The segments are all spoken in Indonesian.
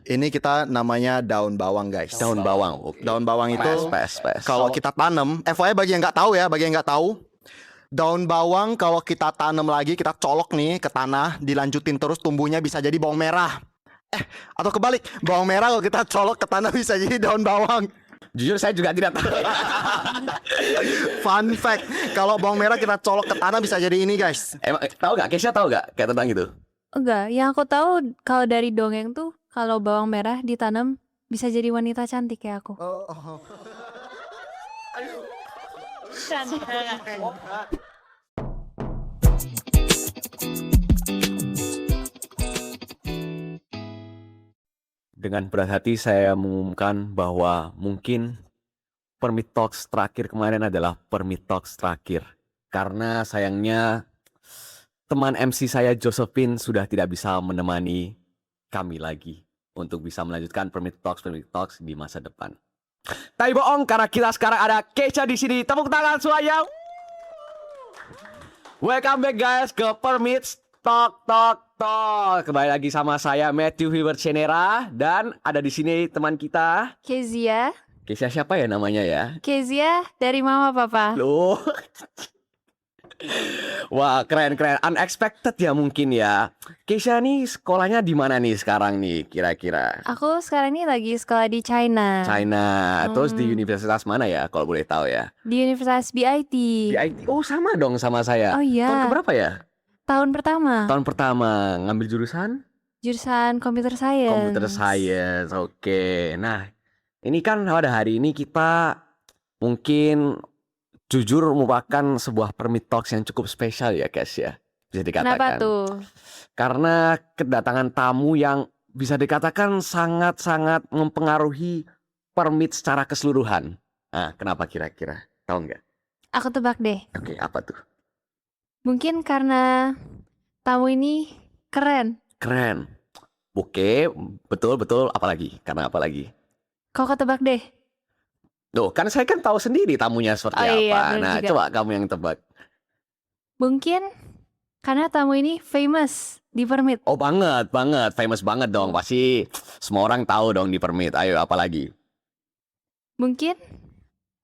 Ini kita namanya daun bawang, guys. Daun bawang. Oke. Daun bawang itu Pes. kalau kita tanam, FYI bagi yang nggak tahu ya, bagi yang nggak tahu, daun bawang kalau kita tanam lagi, kita colok nih ke tanah, dilanjutin terus tumbuhnya bisa jadi bawang merah. Atau kebalik, bawang merah kalau kita colok ke tanah bisa jadi daun bawang. Jujur saya juga tidak tahu. Fun fact, kalau bawang merah kita colok ke tanah bisa jadi ini, guys. Emang tahu nggak? Kesha tahu nggak kayak tentang itu? Enggak, yang aku tahu kalau dari dongeng tuh kalau bawang merah ditanam bisa jadi wanita cantik kayak aku. Dengan berat hati saya mengumumkan bahwa mungkin Permit Talks terakhir kemarin adalah Permit Talks terakhir. Karena sayangnya teman MC saya Josephine sudah tidak bisa menemani kami lagi untuk bisa melanjutkan Permit Talks di masa depan. Tapi bohong karena kita sekarang ada Kesha di sini. Tepuk tangan semuanya. Welcome back guys ke Permit Talk. Kembali lagi sama saya Matthew Hilbert Chenera dan ada di sini teman kita Kezia. Kesha siapa ya namanya ya? Kezia dari Mama Papa. Loh. Wah, keren. Unexpected ya mungkin ya. Kesha nih sekolahnya di mana nih sekarang nih kira-kira? Aku sekarang ini lagi sekolah di China. Terus di universitas mana ya kalau boleh tahu ya? Di Universitas BIT. BIT. Oh, sama dong sama saya. Oh iya. Tahun keberapa ya? Tahun pertama. Tahun pertama. Ngambil jurusan? Jurusan Computer Science. Computer Science. Oke. Nah, ini kan pada hari ini kita mungkin jujur merupakan sebuah Permit Talks yang cukup spesial ya guys ya. Bisa dikatakan. Kenapa tuh? Karena kedatangan tamu yang bisa dikatakan sangat-sangat mempengaruhi permit secara keseluruhan. Nah, kenapa kira-kira? Tahu nggak? Aku tebak deh. Oke, apa tuh? Mungkin karena tamu ini keren. Keren. Oke, betul. Apalagi? Karena apalagi? Kau ketebak deh. Loh, kan saya kan tahu sendiri tamunya seperti Oh iya, apa. bener Nah, juga. coba kamu yang tebak. Mungkin karena tamu ini famous di permit. Oh, banget. Famous banget dong. Pasti semua orang tahu dong di permit. Ayo, apalagi? Mungkin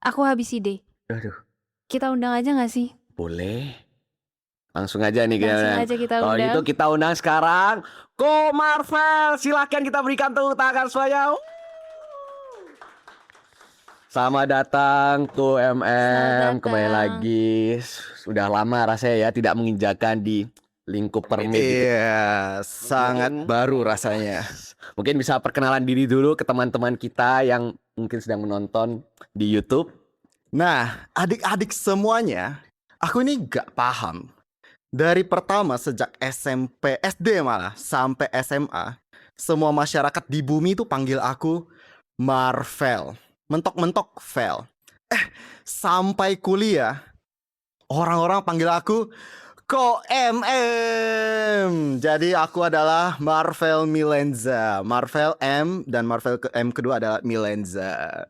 aku habis ide. Aduh. Kita undang aja gak sih? Boleh. Langsung aja nih Langsung aja kita Kalau undang. gitu kita undang sekarang Ko Marvel. Silahkan kita berikan tepuk tangan semuanya. Selamat datang Ko MM. Selamat Kembali datang. lagi. Sudah lama rasanya ya tidak menginjakan di lingkup permit gitu. Iya, sangat baru rasanya. Mungkin bisa perkenalan diri dulu ke teman-teman kita yang mungkin sedang menonton di YouTube. Nah, adik-adik semuanya, aku ini gak paham. Dari pertama sejak SMP, SD malah, sampai SMA, semua masyarakat di bumi itu panggil aku Marvel. Mentok-mentok Vel. Sampai kuliah, orang-orang panggil aku Ko MM. Jadi aku adalah Marvel Milenza. Marvel M dan Marvel M kedua adalah Milenza.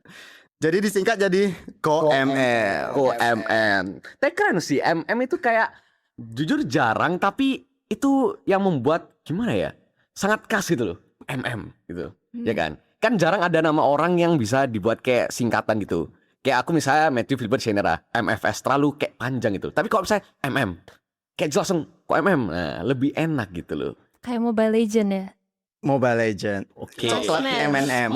Jadi disingkat jadi Ko MM. Ko MM. Tapi keren sih, MM itu kayak jujur jarang tapi itu yang membuat gimana ya? Sangat khas gitu loh, MM gitu. Ya kan? Kan jarang ada nama orang yang bisa dibuat kayak singkatan gitu. Kayak aku misalnya Matthew Hilbert Chenera, MFS terlalu kayak panjang gitu. Tapi kalau misalnya MM, kayak jelas langsung Ko MM, nah, lebih enak gitu loh. Kayak Mobile Legend ya. Mobile Legend. Oke. Coklat M&M.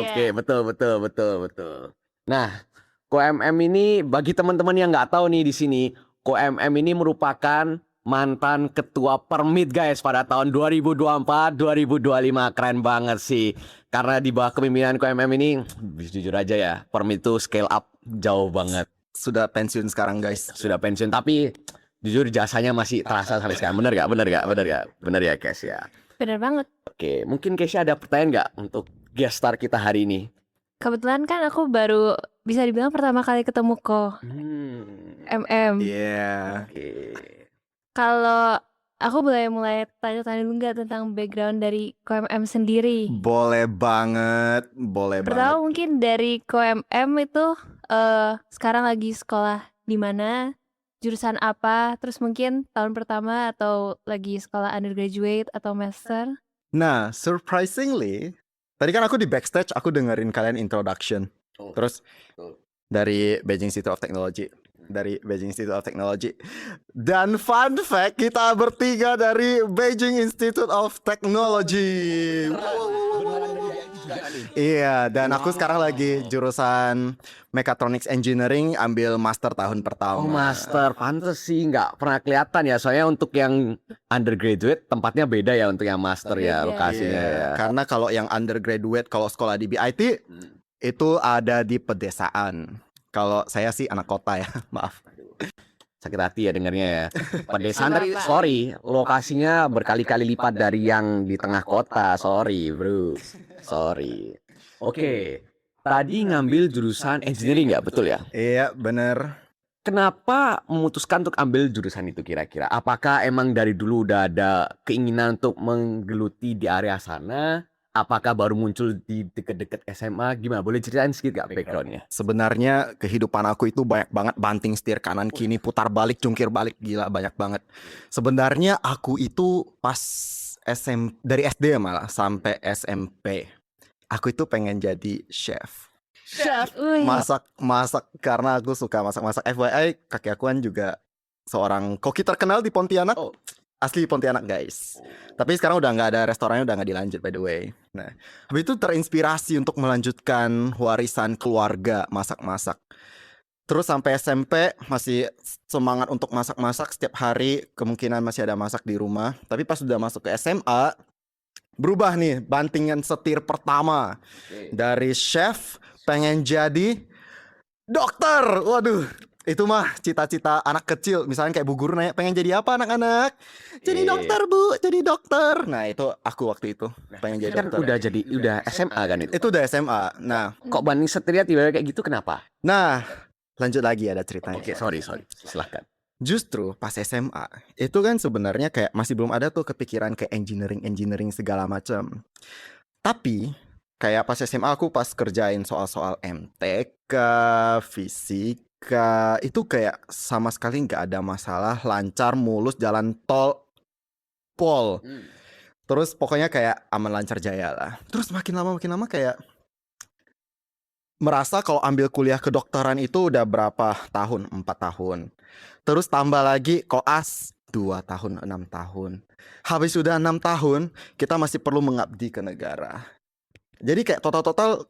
Oke, betul. Nah, Ko MM ini bagi teman-teman yang nggak tahu nih di sini, Ko MM ini merupakan mantan ketua permit guys pada tahun 2024-2025. Keren banget sih. Karena di bawah kepemimpinan Ko MM ini, jujur aja ya, permit itu scale up jauh banget. Sudah pensiun sekarang, guys. Sudah pensiun, tapi jujur jasanya masih terasa sampai sekarang. Bener gak? Bener ya, Kes ya. Bener banget. Oke, mungkin Kesha ada pertanyaan nggak untuk guest star kita hari ini? Kebetulan kan aku baru bisa dibilang pertama kali ketemu Ko MM. Iya. Oke. Kalau aku boleh mulai tanya-tanya dulu nggak tentang background dari Ko MM sendiri? Boleh banget. Pertama mungkin dari Ko MM itu sekarang lagi sekolah di mana? Jurusan apa? Terus mungkin tahun pertama atau lagi sekolah undergraduate atau master? Nah, surprisingly, Tadi kan aku di backstage, aku dengerin kalian introduction. Terus dari Beijing Institute of Technology. Dan fun fact, kita bertiga dari Beijing Institute of Technology. Iya, dan aku sekarang lagi jurusan Mechatronics Engineering, ambil master tahun pertama. Oh master, pantes sih nggak pernah kelihatan ya. Soalnya untuk yang undergraduate tempatnya beda ya untuk yang master ya Beda. lokasinya Iya, ya. karena kalau yang undergraduate, kalau sekolah di BIT itu ada di pedesaan. Kalau saya sih anak kota ya, maaf. Sakit hati ya dengarnya ya. Pedesaan tadi, Bapak. sorry, lokasinya berkali-kali lipat dari yang di tengah kota. Sorry bro, sorry. Oke, tadi ngambil jurusan engineering ya, betul ya? Iya, bener. Kenapa memutuskan untuk ambil jurusan itu kira-kira? Apakah emang dari dulu udah ada keinginan untuk menggeluti di area sana? Apakah baru muncul di deket-deket SMA? Gimana? Boleh ceritain sedikit gak backgroundnya? Sebenarnya kehidupan aku itu banyak banget banting setir kanan kini, putar balik, jungkir balik, gila banyak banget. Sebenarnya aku itu pas dari SD malah sampai SMP, aku itu pengen jadi chef. Wih. Masak karena aku suka masak-masak. FYI, kakek aku kan juga seorang koki terkenal di Pontianak. Oh. Asli Pontianak guys. Tapi sekarang udah nggak ada, restorannya udah nggak dilanjut by the way. Nah, habis itu terinspirasi untuk melanjutkan warisan keluarga masak-masak. Terus sampai SMP masih semangat untuk masak-masak setiap hari, kemungkinan masih ada masak di rumah. Tapi pas udah masuk ke SMA, berubah nih bantingan setir pertama. Dari chef pengen jadi dokter. Waduh, itu mah cita-cita anak kecil. Misalnya kayak Bu Guru nanya, pengen jadi apa anak-anak? Jadi Iya. dokter Bu, jadi dokter. Nah itu aku waktu itu pengen jadi Kan dokter. udah SMA kan itu. Itu udah SMA. Nah, Kok banding setirnya tiba-tiba kayak gitu kenapa? lanjut lagi ada ceritanya. Oke, sorry. Silahkan. Justru pas SMA itu kan sebenarnya kayak masih belum ada tuh kepikiran kayak engineering segala macam. Tapi kayak pas SMA aku pas kerjain soal-soal MTK, fisika, itu kayak sama sekali nggak ada masalah, lancar, mulus, jalan tol, pol. Terus pokoknya kayak aman lancar jaya lah. Terus makin lama kayak merasa kalau ambil kuliah kedokteran itu udah berapa tahun? 4 tahun. Terus tambah lagi koas 2 tahun, 6 tahun. Habis sudah 6 tahun, kita masih perlu mengabdi ke negara. Jadi kayak total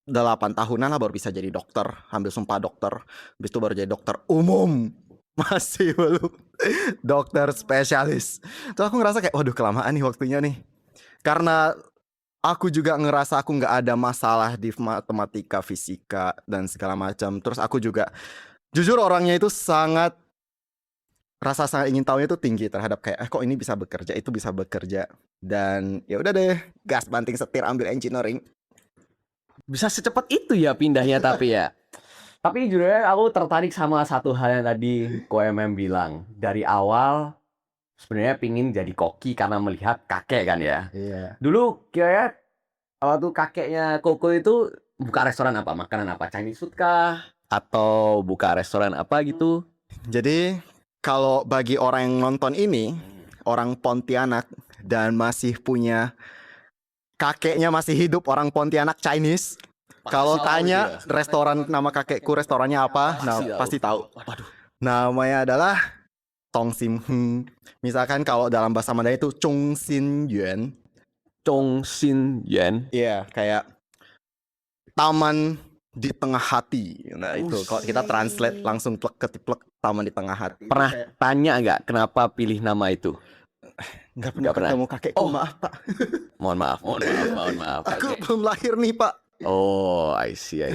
8 tahunan lah baru bisa jadi dokter. Ambil sumpah dokter. Habis itu baru jadi dokter umum. Masih belum dokter spesialis. Terus aku ngerasa kayak waduh kelamaan nih waktunya nih. Karena aku juga ngerasa aku nggak ada masalah di matematika, fisika, dan segala macam. Terus aku juga jujur orangnya itu rasa sangat ingin tahunya itu tinggi terhadap kayak kok ini bisa bekerja, itu bisa bekerja. Dan ya udah deh, gas banting setir ambil engineering. Bisa secepat itu ya pindahnya tapi ya. Tapi jujur aku tertarik sama satu hal yang tadi KMM bilang. Dari awal sebenarnya pingin jadi koki karena melihat kakek kan ya. Iya. Dulu kira waktu kakeknya Koko itu buka restoran apa? Makanan apa? Chinese food kah? Atau buka restoran apa gitu? Jadi kalau bagi orang yang nonton ini, orang Pontianak dan masih punya kakeknya masih hidup orang Pontianak Chinese, kalau tanya restoran nama kakekku restorannya apa, nah pasti tahu. Waduh. Namanya adalah Tong Sim Heng. Misalkan kalau dalam bahasa Mandarin itu Chung Xin Yuan. Chong Xin Yuan. Iya, kayak taman di tengah hati. Nah, itu kalau kita translate langsung plek ketiplek taman di tengah hati. Pernah tanya nggak kenapa pilih nama itu? Nggak Nggak pernah. ketemu kakekku, Oh. maaf Pak. Mohon maaf. Aku Oke. belum lahir nih Pak. Oh, I see.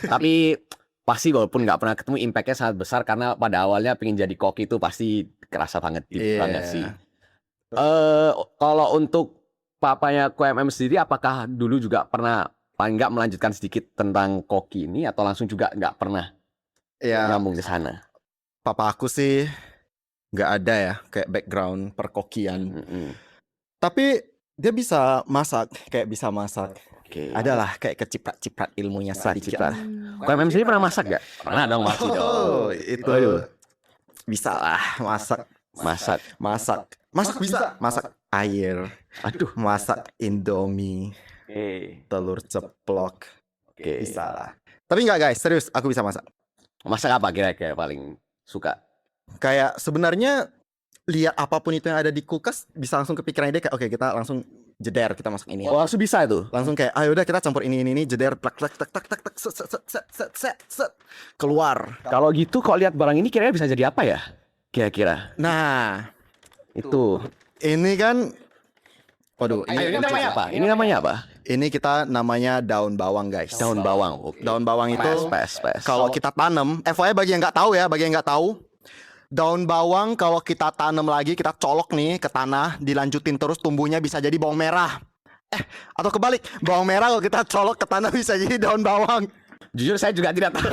Tapi pasti walaupun nggak pernah ketemu, impact-nya sangat besar karena pada awalnya pengen jadi koki itu pasti kerasa banget, deep banget sih. Kalau untuk papanya KMM sendiri, apakah dulu juga pernah paling nggak melanjutkan sedikit tentang koki ini atau langsung juga nggak pernah Ya, nyambung ke sana? papa aku sih nggak ada ya kayak background perkokian. Tapi dia bisa masak, Oke. Adalah kayak keciprat-ciprat ilmunya sedikit. Ciprat. KMM sendiri pernah masak nggak? Pernah dong, pasti dong. Oh, itu Waduh. bisa lah masak Masak. bisa, masak air, Aduh. masak Indomie. telur ceplok. Oke. Bisa lah. Tapi nggak guys, serius aku bisa masak. Masak apa kira-kira paling suka? Kayak sebenarnya lihat apapun itu yang ada di kulkas bisa langsung kepikiran ide kayak oke kita langsung jeder kita masak ini. Oh, langsung bisa itu. Langsung kayak ayo udah kita campur ini jeder plak plak tak tak tak tak set set set set set set keluar. Kalau gitu kok lihat barang ini kira-kira bisa jadi apa ya? Kira-kira. Nah, Itu. ini kan waduh, Ini namanya apa? Ini namanya apa? ini kita namanya daun bawang guys. Daun bawang. Oke. Daun bawang itu Pes. kalau kita tanam, FYI bagi yang nggak tahu ya, bagi yang nggak tahu, daun bawang kalau kita tanam lagi, kita colok nih ke tanah, dilanjutin terus tumbuhnya bisa jadi bawang merah. Atau kebalik, bawang merah kalau kita colok ke tanah bisa jadi daun bawang. Jujur saya juga tidak tahu.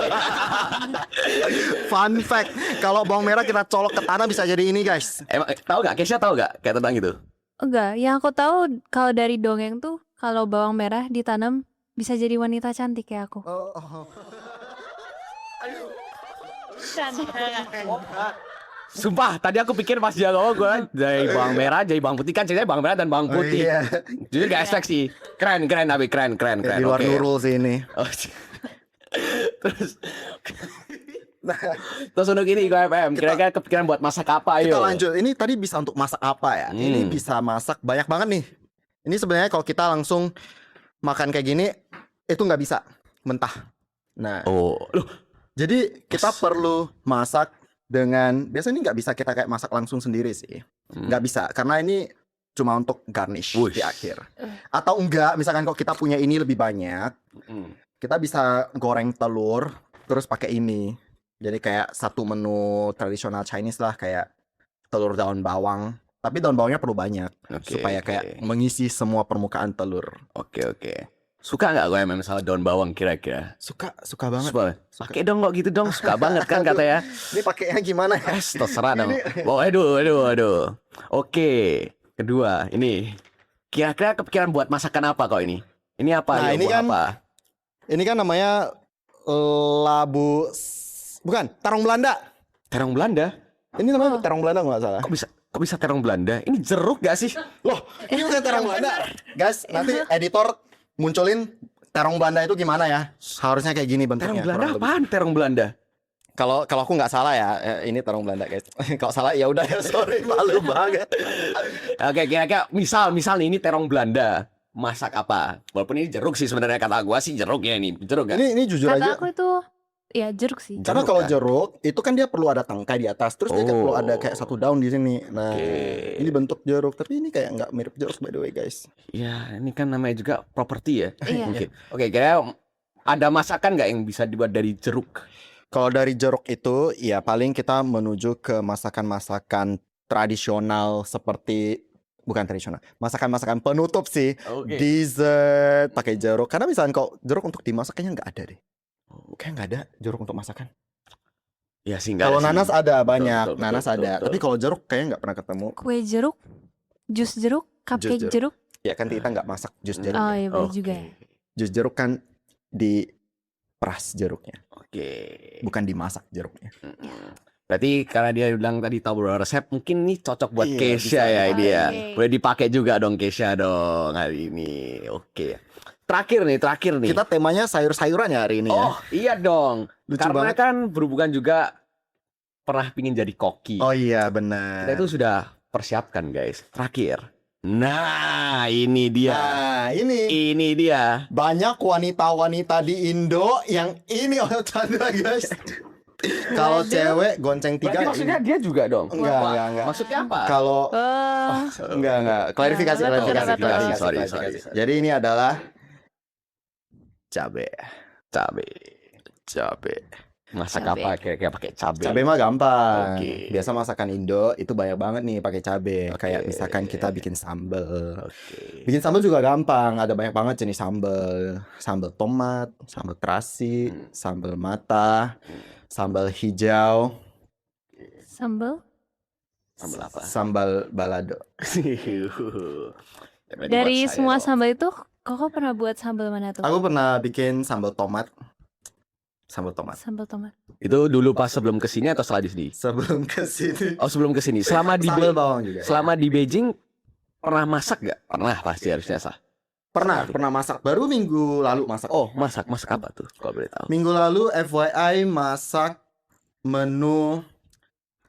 Fun fact, kalau bawang merah kita colok ke tanah bisa jadi ini guys. Emang tahu gak? Kesha tahu gak kayak tentang itu? Enggak, yang aku tahu kalau dari dongeng tuh kalau bawang merah ditanam bisa jadi wanita cantik kayak aku. Sumpah, tadi aku pikir pas dia ngomong gue dari bawang merah jadi bawang putih, kan ceritanya bawang merah dan bawang putih. iya. Jujur gak expect sih. Keren Abi, keren. Di luar Oke. Nurul sih ini. Oh, terus untuk ini KFM, kira-kira kepikiran buat masak apa Kita ayo? lanjut. Ini tadi bisa untuk masak apa ya? Ini bisa masak banyak banget nih. Ini sebenarnya kalau kita langsung makan kayak gini itu nggak bisa mentah. Nah, Oh, loh, jadi kita perlu masak dengan biasanya ini nggak bisa kita kayak masak langsung sendiri sih. Nggak bisa karena ini cuma untuk garnish Wush. di akhir. Atau enggak, misalkan kalau kita punya ini lebih banyak, kita bisa goreng telur terus pakai ini. Jadi kayak satu menu tradisional Chinese lah kayak telur daun bawang. Tapi daun bawangnya perlu banyak Oke, supaya oke. kayak mengisi semua permukaan telur. Oke. Suka nggak gue misalnya daun bawang kira-kira? Suka banget. Suka. Pakai dong kok gitu dong, suka banget kan katanya. Ini pakainya gimana ya? Terserah dong. Oh, aduh. Oke, kedua ini kira-kira kepikiran buat masakan apa kok ini? Ini apa? Nah, ya, ini buat kan apa? Ini kan namanya bukan, terong Belanda. Terong Belanda? Ini namanya terong Belanda nggak salah. Kok bisa terong Belanda? Ini jeruk gak sih? Loh, ini bukan terong Belanda. Guys, nanti editor munculin terong Belanda itu gimana ya? Harusnya kayak gini bentuknya. Terong Belanda kurang lebih. apaan? Terong Belanda? Kalau aku nggak salah ya, ini terong Belanda guys. Kalau salah ya udah ya sorry, malu banget. Oke, kira-kira misal nih ini terong Belanda. Masak apa? Walaupun ini jeruk sih sebenarnya kata gua sih jeruk ya ini. Jeruk kan? Ini jujur Kata aja. aku itu ya jeruk sih. Karena Jeruk kalau kan? jeruk itu kan dia perlu ada tangkai di atas, terus dia kan perlu ada kayak Oh. satu daun di sini. Nah, Oke. ini bentuk jeruk, tapi ini kayak nggak mirip jeruk by the way guys. Ya, ini kan namanya juga properti ya. Iya. Mungkin. Oke, kira ada masakan nggak yang bisa dibuat dari jeruk? Kalau dari jeruk itu, ya paling kita menuju ke masakan-masakan tradisional seperti bukan tradisional, masakan-masakan penutup sih, dessert pakai jeruk. Karena misalnya kalau jeruk untuk dimasak kayaknya nggak ada deh. Kayak nggak ada jeruk untuk masakan. Ya sih nggak Kalau ada sih. nanas ada banyak, betul, nanas betul, ada. betul. Tapi kalau jeruk kayaknya nggak pernah ketemu. Kue jeruk, jus jeruk, cupcake jeruk. jeruk. Ya kan kita nggak masak jus jeruk. Oh iya boleh Oke. juga ya. Jus jeruk kan diperas jeruknya, Oke. bukan dimasak jeruknya. Berarti karena dia bilang tadi tahu beberapa resep, mungkin nih cocok buat Iya, Kesha bisa ya dipakai. ini ya. Oke. Boleh dipakai juga dong Kesha dong hari ini. Oke. Terakhir nih. Kita temanya sayur-sayuran ya hari ini ya. Oh iya dong. Lucu Karena banget. kan berhubungan juga pernah pingin jadi koki. Oh iya benar. Kita itu sudah persiapkan guys. Terakhir. Nah ini dia. Nah, ini Ini dia. banyak wanita-wanita di Indo yang ini oh canda guys. Kalau Waduh. cewek gonceng Berarti tiga maksudnya ini. dia juga dong? Enggak. Maksudnya apa? Kalau Oh, enggak. Klarifikasi, Kenapa tuh, klarifikasi, kenapa tuh? klarifikasi, Sorry. klarifikasi. Jadi ini adalah cabe. Cabe. Masak Cabe. apa kira-kira pakai cabe? Cabe mah gampang. Oke. Biasa masakan Indo itu banyak banget nih pakai cabe. Oke. Kayak misalkan kita bikin sambel. Oke. Bikin sambal juga gampang. Ada banyak banget jenis sambal. Sambal tomat, sambal terasi, sambal mata, sambal hijau, sambal. Sambal apa? sambal balado. Dari semua sambal itu, Koko pernah buat sambal mana tuh? Aku pernah bikin sambal tomat. Sambal tomat. Sambal tomat. Itu dulu pas sebelum kesini atau setelah di sini? Sebelum ke sini. Oh sebelum kesini. Selama di Sambal bawang juga. selama di Beijing pernah masak gak? Pernah pasti harusnya sah. Pernah masak. Baru minggu lalu masak. Oh, masak apa tuh kalau boleh tahu? Minggu lalu FYI masak menu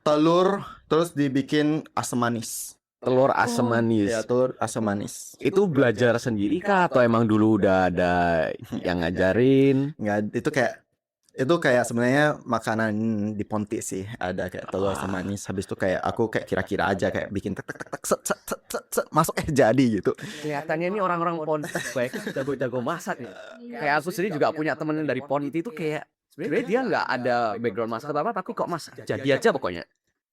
telur terus dibikin asam manis. Telur asam manis. Ya, telur asam manis. Itu belajar sendiri kah atau emang dulu udah ada yang ngajarin? Nggak, itu kayak sebenarnya makanan di Ponti sih, ada kayak telur asam manis. Habis itu kayak aku kayak kira-kira aja kayak bikin tek tek tek tek set set set set, set, masuk jadi gitu. Kelihatannya ini orang-orang Ponti baik jago-jago masak ya. Kayak aku sendiri juga punya temen dari Ponti itu kayak sebenarnya dia nggak ada background masak atau apa tapi kok masak jadi aja pokoknya.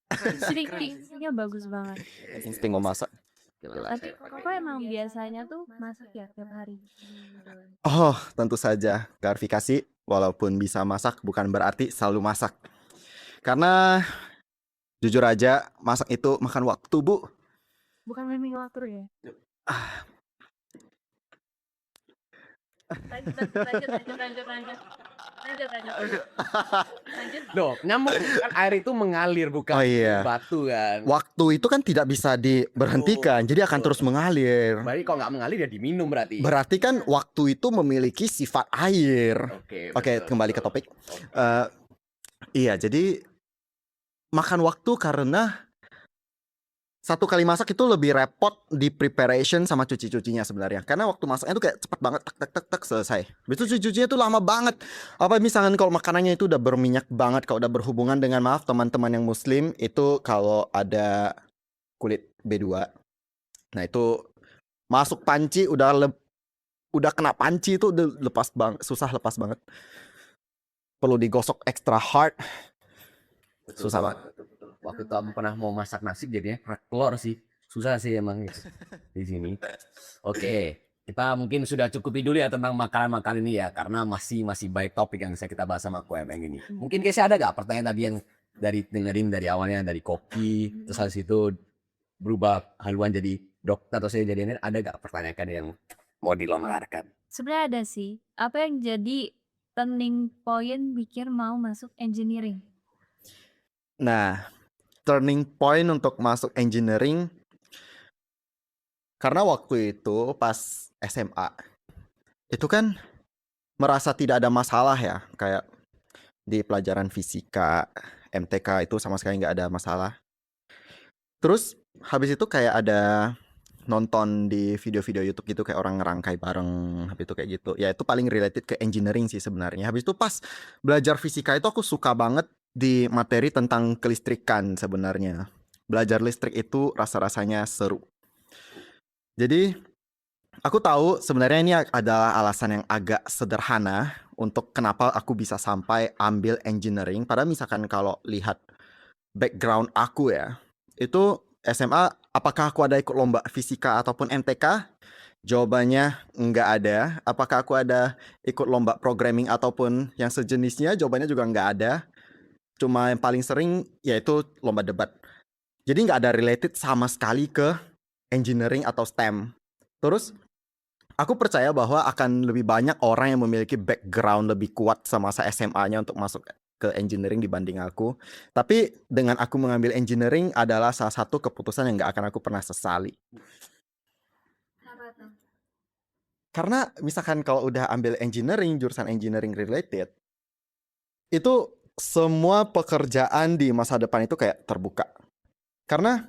Instingnya bagus banget. Insting mau masak. Tapi kok emang biasanya tuh masak ya tiap hari? Oh, tentu saja. Klarifikasi, walaupun bisa masak bukan berarti selalu masak. Karena jujur aja, masak itu makan waktu, Bu. Bukan main waktu ya? Lanjut. Loh, nyamuk kan air itu mengalir bukan Oh iya. batu kan. Waktu itu kan tidak bisa diberhentikan, jadi akan terus mengalir. Berarti kalau nggak mengalir ya diminum berarti. Berarti kan waktu itu memiliki sifat air. Oke, betul, kembali ke betul. topik. Iya, jadi makan waktu karena satu kali masak itu lebih repot di preparation sama cuci-cucinya sebenarnya. Karena waktu masaknya itu kayak cepet banget, tek tek tek tek selesai. Habis itu cuci-cucinya itu lama banget. Apa misalkan kalau makanannya itu udah berminyak banget, kalau udah berhubungan dengan, maaf teman-teman yang muslim, itu kalau ada kulit B2. Nah itu masuk panci udah kena panci itu udah lepas banget, susah lepas banget. Perlu digosok extra hard. Susah banget. Waktu itu aku pernah mau masak nasi jadinya kerak telur sih. Susah sih emang di sini. Oke, kita mungkin sudah cukupi dulu ya tentang makanan-makanan ini ya karena masih baik topik yang bisa kita bahas sama QMM ini. Mungkin kayaknya ada gak pertanyaan tadi yang dari dengerin dari awalnya dari koki terus habis itu berubah haluan jadi dokter atau saya jadi ini, ada gak pertanyaan yang mau dilontarkan? Sebenarnya ada sih. Apa yang jadi turning point bikin mau masuk engineering? Nah, turning point untuk masuk engineering karena waktu itu pas SMA itu kan merasa tidak ada masalah ya, kayak di pelajaran fisika, MTK itu sama sekali nggak ada masalah. Terus habis itu kayak ada nonton di video-video YouTube gitu kayak orang ngerangkai bareng, habis itu kayak gitu. Ya itu paling related ke engineering sih sebenarnya. Habis itu pas belajar fisika itu aku suka banget di materi tentang kelistrikan sebenarnya. Belajar listrik itu rasa-rasanya seru. Jadi aku tahu sebenarnya ini adalah alasan yang agak sederhana untuk kenapa aku bisa sampai ambil engineering. Padahal misalkan kalau lihat background aku ya, itu SMA apakah aku ada ikut lomba fisika ataupun MTK? Jawabannya nggak ada. Apakah aku ada ikut lomba programming ataupun yang sejenisnya? Jawabannya juga nggak ada. Cuma yang paling sering yaitu lomba debat. Jadi nggak ada related sama sekali ke engineering atau STEM. Terus aku percaya bahwa akan lebih banyak orang yang memiliki background lebih kuat semasa SMA-nya untuk masuk ke engineering dibanding aku. Tapi dengan aku mengambil engineering adalah salah satu keputusan yang nggak akan aku pernah sesali. Karena misalkan kalau udah ambil engineering, jurusan engineering related, itu semua pekerjaan di masa depan itu kayak terbuka. Karena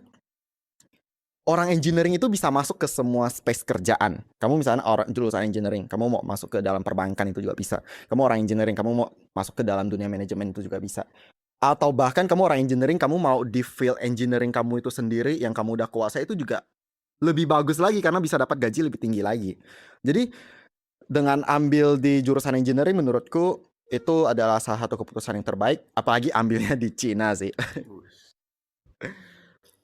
orang engineering itu bisa masuk ke semua space kerjaan. Kamu misalnya orang jurusan engineering, kamu mau masuk ke dalam perbankan itu juga bisa. Kamu orang engineering, kamu mau masuk ke dalam dunia manajemen itu juga bisa. Atau bahkan kamu orang engineering, kamu mau di field engineering kamu itu sendiri yang kamu udah kuasai itu juga lebih bagus lagi karena bisa dapat gaji lebih tinggi lagi. Jadi dengan ambil di jurusan engineering menurutku itu adalah salah satu keputusan yang terbaik. Apalagi ambilnya di Cina sih.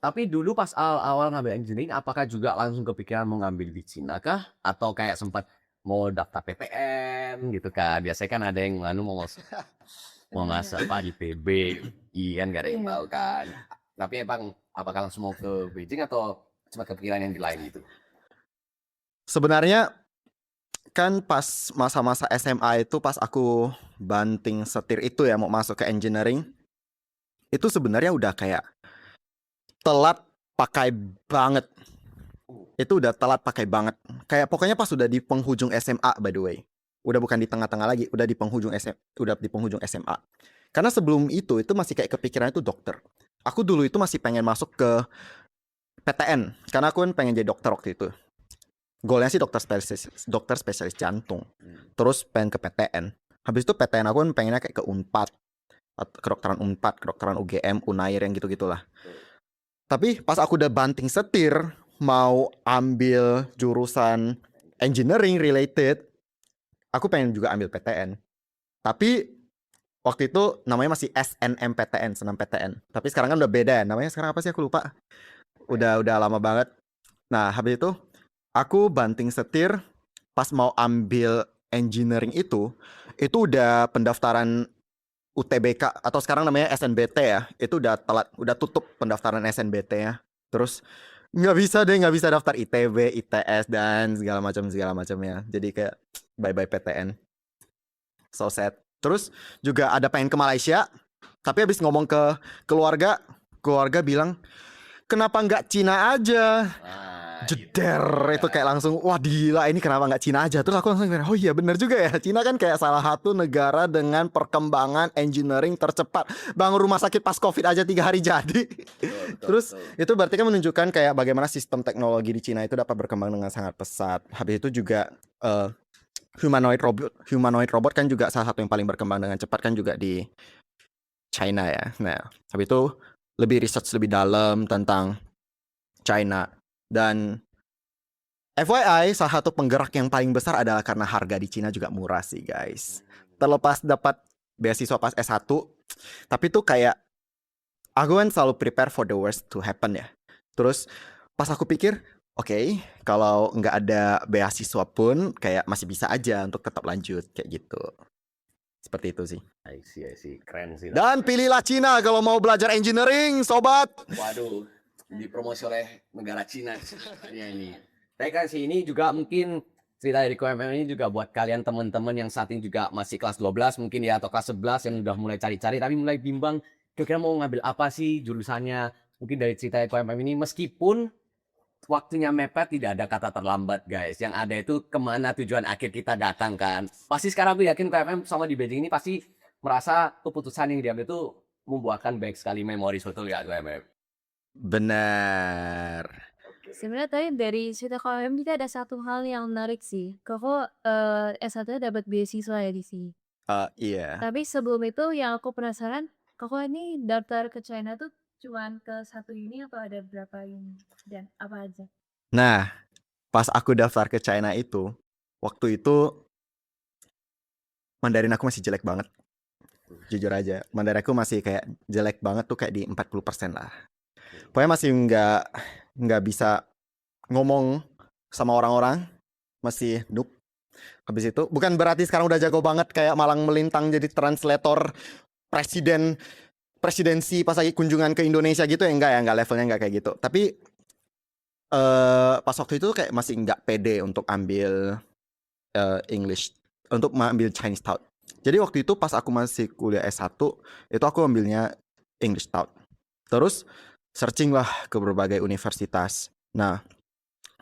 Tapi dulu pas awal ngambil engineering, apakah juga langsung kepikiran mau ngambil di Cina kah? Atau kayak sempat mau daftar PTN gitu kan? Biasanya kan ada yang mau ngasih apa di PB, kan gak ada yang tahu kan. Tapi emang apakah langsung mau ke Beijing atau cuma kepikiran yang di lain gitu? Sebenarnya kan pas masa-masa SMA itu pas aku banting setir itu ya mau masuk ke engineering, itu sebenarnya udah kayak telat pakai banget. Itu udah telat pakai banget. Kayak pokoknya pas udah di penghujung SMA by the way. Udah bukan di tengah-tengah lagi, udah di penghujung SMA. Karena sebelum itu masih kayak kepikiran itu dokter. Aku dulu itu masih pengen masuk ke PTN karena aku kan pengen jadi dokter waktu itu. Goalnya sih dokter spesialis jantung. Terus pengen ke PTN. Habis itu PTN aku kan pengennya kayak ke Unpad, kedokteran Unpad, kedokteran UGM, Unair yang gitu-gitulah. Tapi pas aku udah banting setir mau ambil jurusan engineering related, aku pengen juga ambil PTN. Tapi waktu itu namanya masih SNMPTN, Senam PTN. Tapi sekarang kan udah beda ya. Namanya sekarang apa sih aku lupa. Udah lama banget. Nah, habis itu aku banting setir pas mau ambil engineering itu udah pendaftaran UTBK atau sekarang namanya SNBT ya. Itu udah telat, udah tutup pendaftaran SNBT ya. Terus nggak bisa daftar ITB, ITS dan segala macamnya. Jadi kayak bye PTN. So sad. Terus juga ada pengen ke Malaysia, tapi habis ngomong ke keluarga bilang, kenapa nggak Cina aja? Jeder, itu kayak langsung, wah gila ini kenapa nggak Cina aja? Terus aku langsung bilang, oh iya bener juga ya, Cina kan kayak salah satu negara dengan perkembangan engineering tercepat. Bangun rumah sakit pas COVID aja 3 hari jadi. Terus itu berarti kan menunjukkan kayak bagaimana sistem teknologi di Cina itu dapat berkembang dengan sangat pesat. Habis itu juga humanoid robot kan juga salah satu yang paling berkembang dengan cepat kan juga di China ya. Nah, habis itu lebih research lebih dalam tentang China. Dan FYI, salah satu penggerak yang paling besar adalah karena harga di Cina juga murah sih guys. Terlepas dapat beasiswa pas S1, tapi tuh kayak aku kan selalu prepare for the worst to happen ya. Terus pas aku pikir, oke, kalau nggak ada beasiswa pun kayak masih bisa aja untuk tetap lanjut kayak gitu. Seperti itu sih. I see. Keren sih. Dan pilihlah Cina kalau mau belajar engineering, sobat. Waduh, dipromosi oleh negara Cina ya ini. Tapi kan sih ini juga mungkin cerita dari KMM ini juga buat kalian teman-teman yang saat ini juga masih kelas 12 mungkin ya atau kelas 11 yang udah mulai cari-cari tapi mulai bimbang kira-kira mau ngambil apa sih jurusannya. Mungkin dari cerita KMM ini meskipun waktunya mepet tidak ada kata terlambat guys. Yang ada itu kemana tujuan akhir kita datang kan. Pasti sekarang aku yakin KMM sama di Beijing ini pasti merasa keputusan yang diambil itu membuahkan baik sekali memori betul ya KMM. Benar. Sebenarnya tadi dari cerita KM kita ada satu hal yang menarik sih. Koko S1 dapat beasiswa ya di sini. Iya. Tapi sebelum itu yang aku penasaran, Koko ini daftar ke China tuh cuman ke satu ini atau ada berapa ini dan apa aja? Nah, pas aku daftar ke China itu, waktu itu Mandarin aku masih jelek banget. Jujur aja, Mandarin aku masih kayak jelek banget tuh kayak di 40% lah. Pokoknya masih nggak bisa ngomong sama orang-orang, masih noob. Habis itu bukan berarti sekarang udah jago banget kayak malang melintang jadi translator presidensi pas lagi kunjungan ke Indonesia gitu ya, enggak levelnya enggak kayak gitu. Tapi pas waktu itu kayak masih nggak pede untuk ambil English, untuk mengambil Chinese Taught. Jadi waktu itu pas aku masih kuliah S1 itu aku ambilnya English Taught. Terus searching lah ke berbagai universitas. Nah,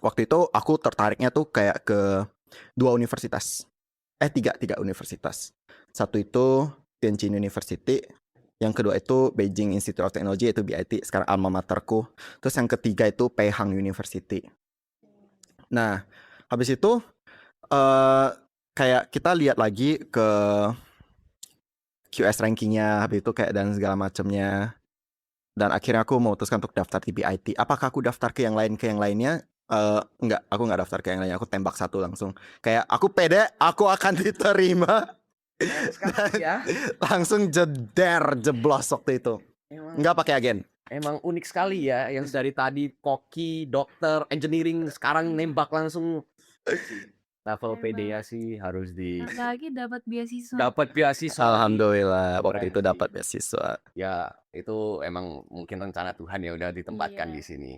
waktu itu aku tertariknya tuh kayak ke 2 universitas. Tiga universitas. Satu itu Tianjin University, yang kedua itu Beijing Institute of Technology, itu BIT, sekarang alma materku. Terus yang ketiga itu Peihang University. Nah, habis itu kayak kita lihat lagi ke QS rankingnya, habis itu kayak dan segala macamnya. Dan akhirnya aku memutuskan untuk daftar di BIT. Apakah aku daftar ke yang lainnya? Enggak, aku nggak daftar ke yang lainnya. Aku tembak satu langsung. Kayak aku pede, aku akan diterima. Ya. Langsung jeblos waktu itu. Nggak pakai agen. Emang unik sekali ya, yang dari tadi koki, dokter, engineering, sekarang nembak langsung. Level Emang. PD ya sih harus Apalagi dapat beasiswa. dapat beasiswa. Alhamdulillah, waktu Keren itu sih. dapat beasiswa. Ya, itu emang mungkin rencana Tuhan ya udah ditempatkan Iya. di sini.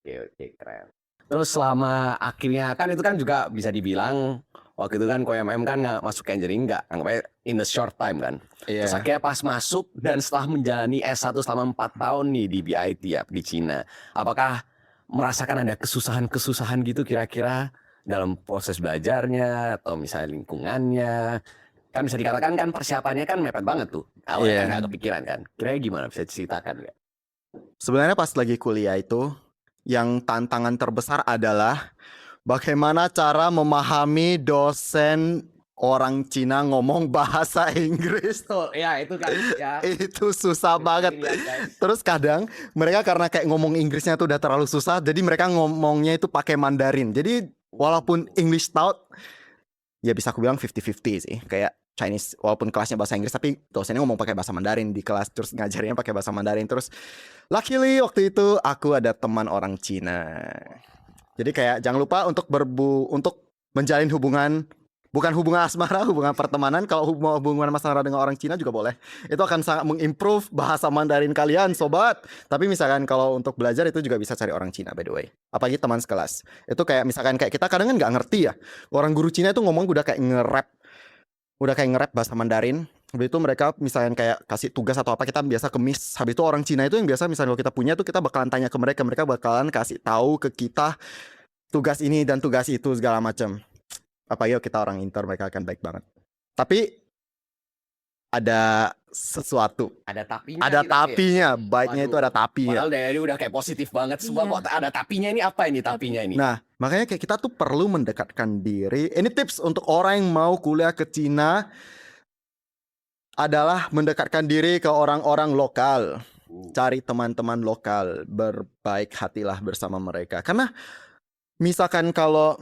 Oke, keren. Terus selama akhirnya kan itu kan juga bisa dibilang waktu itu kan KMM kan nggak masuk ke engineering nggak anggapnya in the short time kan. Terus Iya. akhirnya pas masuk dan setelah menjalani S1 selama 4 tahun nih di BIT ya di Cina. Apakah merasakan ada kesusahan-kesusahan gitu kira-kira dalam proses belajarnya atau misalnya lingkungannya? Kan bisa dikatakan kan persiapannya kan mepet banget tuh. Awalnya kan Iya. nggak kepikiran kan. Kira-kira gimana, bisa diceritakan nggak? Sebenarnya pas lagi kuliah itu, yang tantangan terbesar adalah bagaimana cara memahami dosen orang Cina ngomong bahasa Inggris. Betul, ya itu kan ya. Itu susah banget. Lihat, guys. Terus kadang mereka karena kayak ngomong Inggrisnya tuh udah terlalu susah, jadi mereka ngomongnya itu pakai Mandarin. Jadi walaupun English Stout, ya bisa aku bilang 50-50 sih. Kayak Chinese, walaupun kelasnya bahasa Inggris, tapi dosennya ngomong pakai bahasa Mandarin di kelas, terus ngajarinnya pakai bahasa Mandarin. Terus luckily waktu itu aku ada teman orang Cina. Jadi kayak jangan lupa untuk menjalin hubungan, bukan hubungan asmara, hubungan pertemanan. Kalau hubungan asmara dengan orang Cina juga boleh. Itu akan sangat mengimprove bahasa Mandarin kalian, sobat. Tapi misalkan kalau untuk belajar itu juga bisa cari orang Cina, by the way. Apalagi teman sekelas. Itu kayak misalkan kayak kita kadang kan nggak ngerti ya. Orang guru Cina itu ngomong udah kayak nge-rap bahasa Mandarin. Habis itu mereka misalnya kayak kasih tugas atau apa, kita biasa kemis. Habis itu orang Cina itu yang biasa misalnya kalau kita punya tuh kita bakalan tanya ke mereka, mereka bakalan kasih tahu ke kita tugas ini dan tugas itu segala macam. Apa yuk kita orang inter, mereka akan baik banget. Tapi ada sesuatu, Ada tapinya. ada gitu ya. tapinya, baiknya itu Waduh. ada tapinya. Padahal dari udah kayak positif banget semua Iya. kok ada tapinya, ini apa ini tapinya ini? Nah, makanya kayak kita tuh perlu mendekatkan diri. Ini tips untuk orang yang mau kuliah ke Cina adalah mendekatkan diri ke orang-orang lokal. Cari teman-teman lokal, berbaik hatilah bersama mereka. Karena misalkan kalau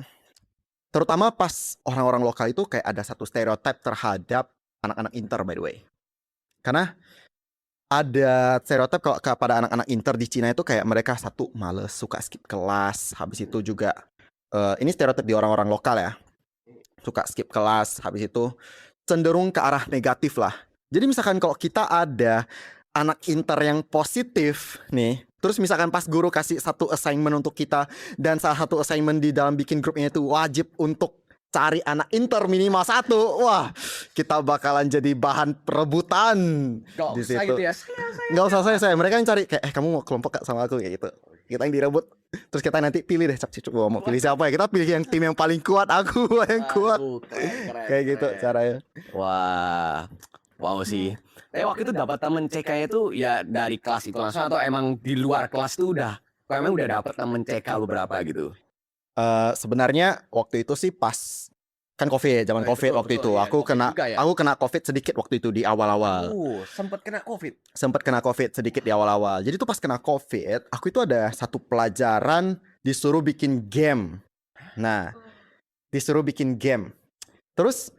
terutama pas orang-orang lokal itu kayak ada satu stereotip terhadap anak-anak inter, by the way. Karena ada stereotip kalau kepada anak-anak inter di Cina itu kayak mereka satu males, suka skip kelas. Habis itu juga ini stereotip di orang-orang lokal ya. Suka skip kelas, habis itu cenderung ke arah negatif lah. Jadi misalkan kalau kita ada anak inter yang positif nih, terus misalkan pas guru kasih satu assignment untuk kita, dan salah satu assignment di dalam bikin grupnya itu wajib untuk cari anak inter minimal 1, wah kita bakalan jadi bahan perebutan Gak di usah situ. gitu ya. Nggak usah saya, mereka yang cari kayak kamu mau kelompok gak sama aku kayak gitu. Kita yang direbut, terus kita nanti pilih deh, mau pilih siapa ya? Kita pilih yang tim yang paling kuat, aku yang kuat. Aduh, keren, Kayak gitu keren. caranya. Wah, wow sih. Tapi waktu itu dapat temen CK itu ya dari kelas itu langsung atau emang di luar kelas tuh udah, kok emang udah dapet temen CK beberapa gitu? Sebenarnya waktu itu sih pas kan COVID, zaman Oh, COVID betul, waktu betul, itu. ya, Aku COVID kena juga ya. aku kena COVID sedikit waktu itu di awal-awal. Sempet kena COVID. Sempet kena COVID sedikit di awal-awal. Jadi tuh pas kena COVID, aku itu ada satu pelajaran disuruh bikin game. Nah, disuruh bikin game. Terus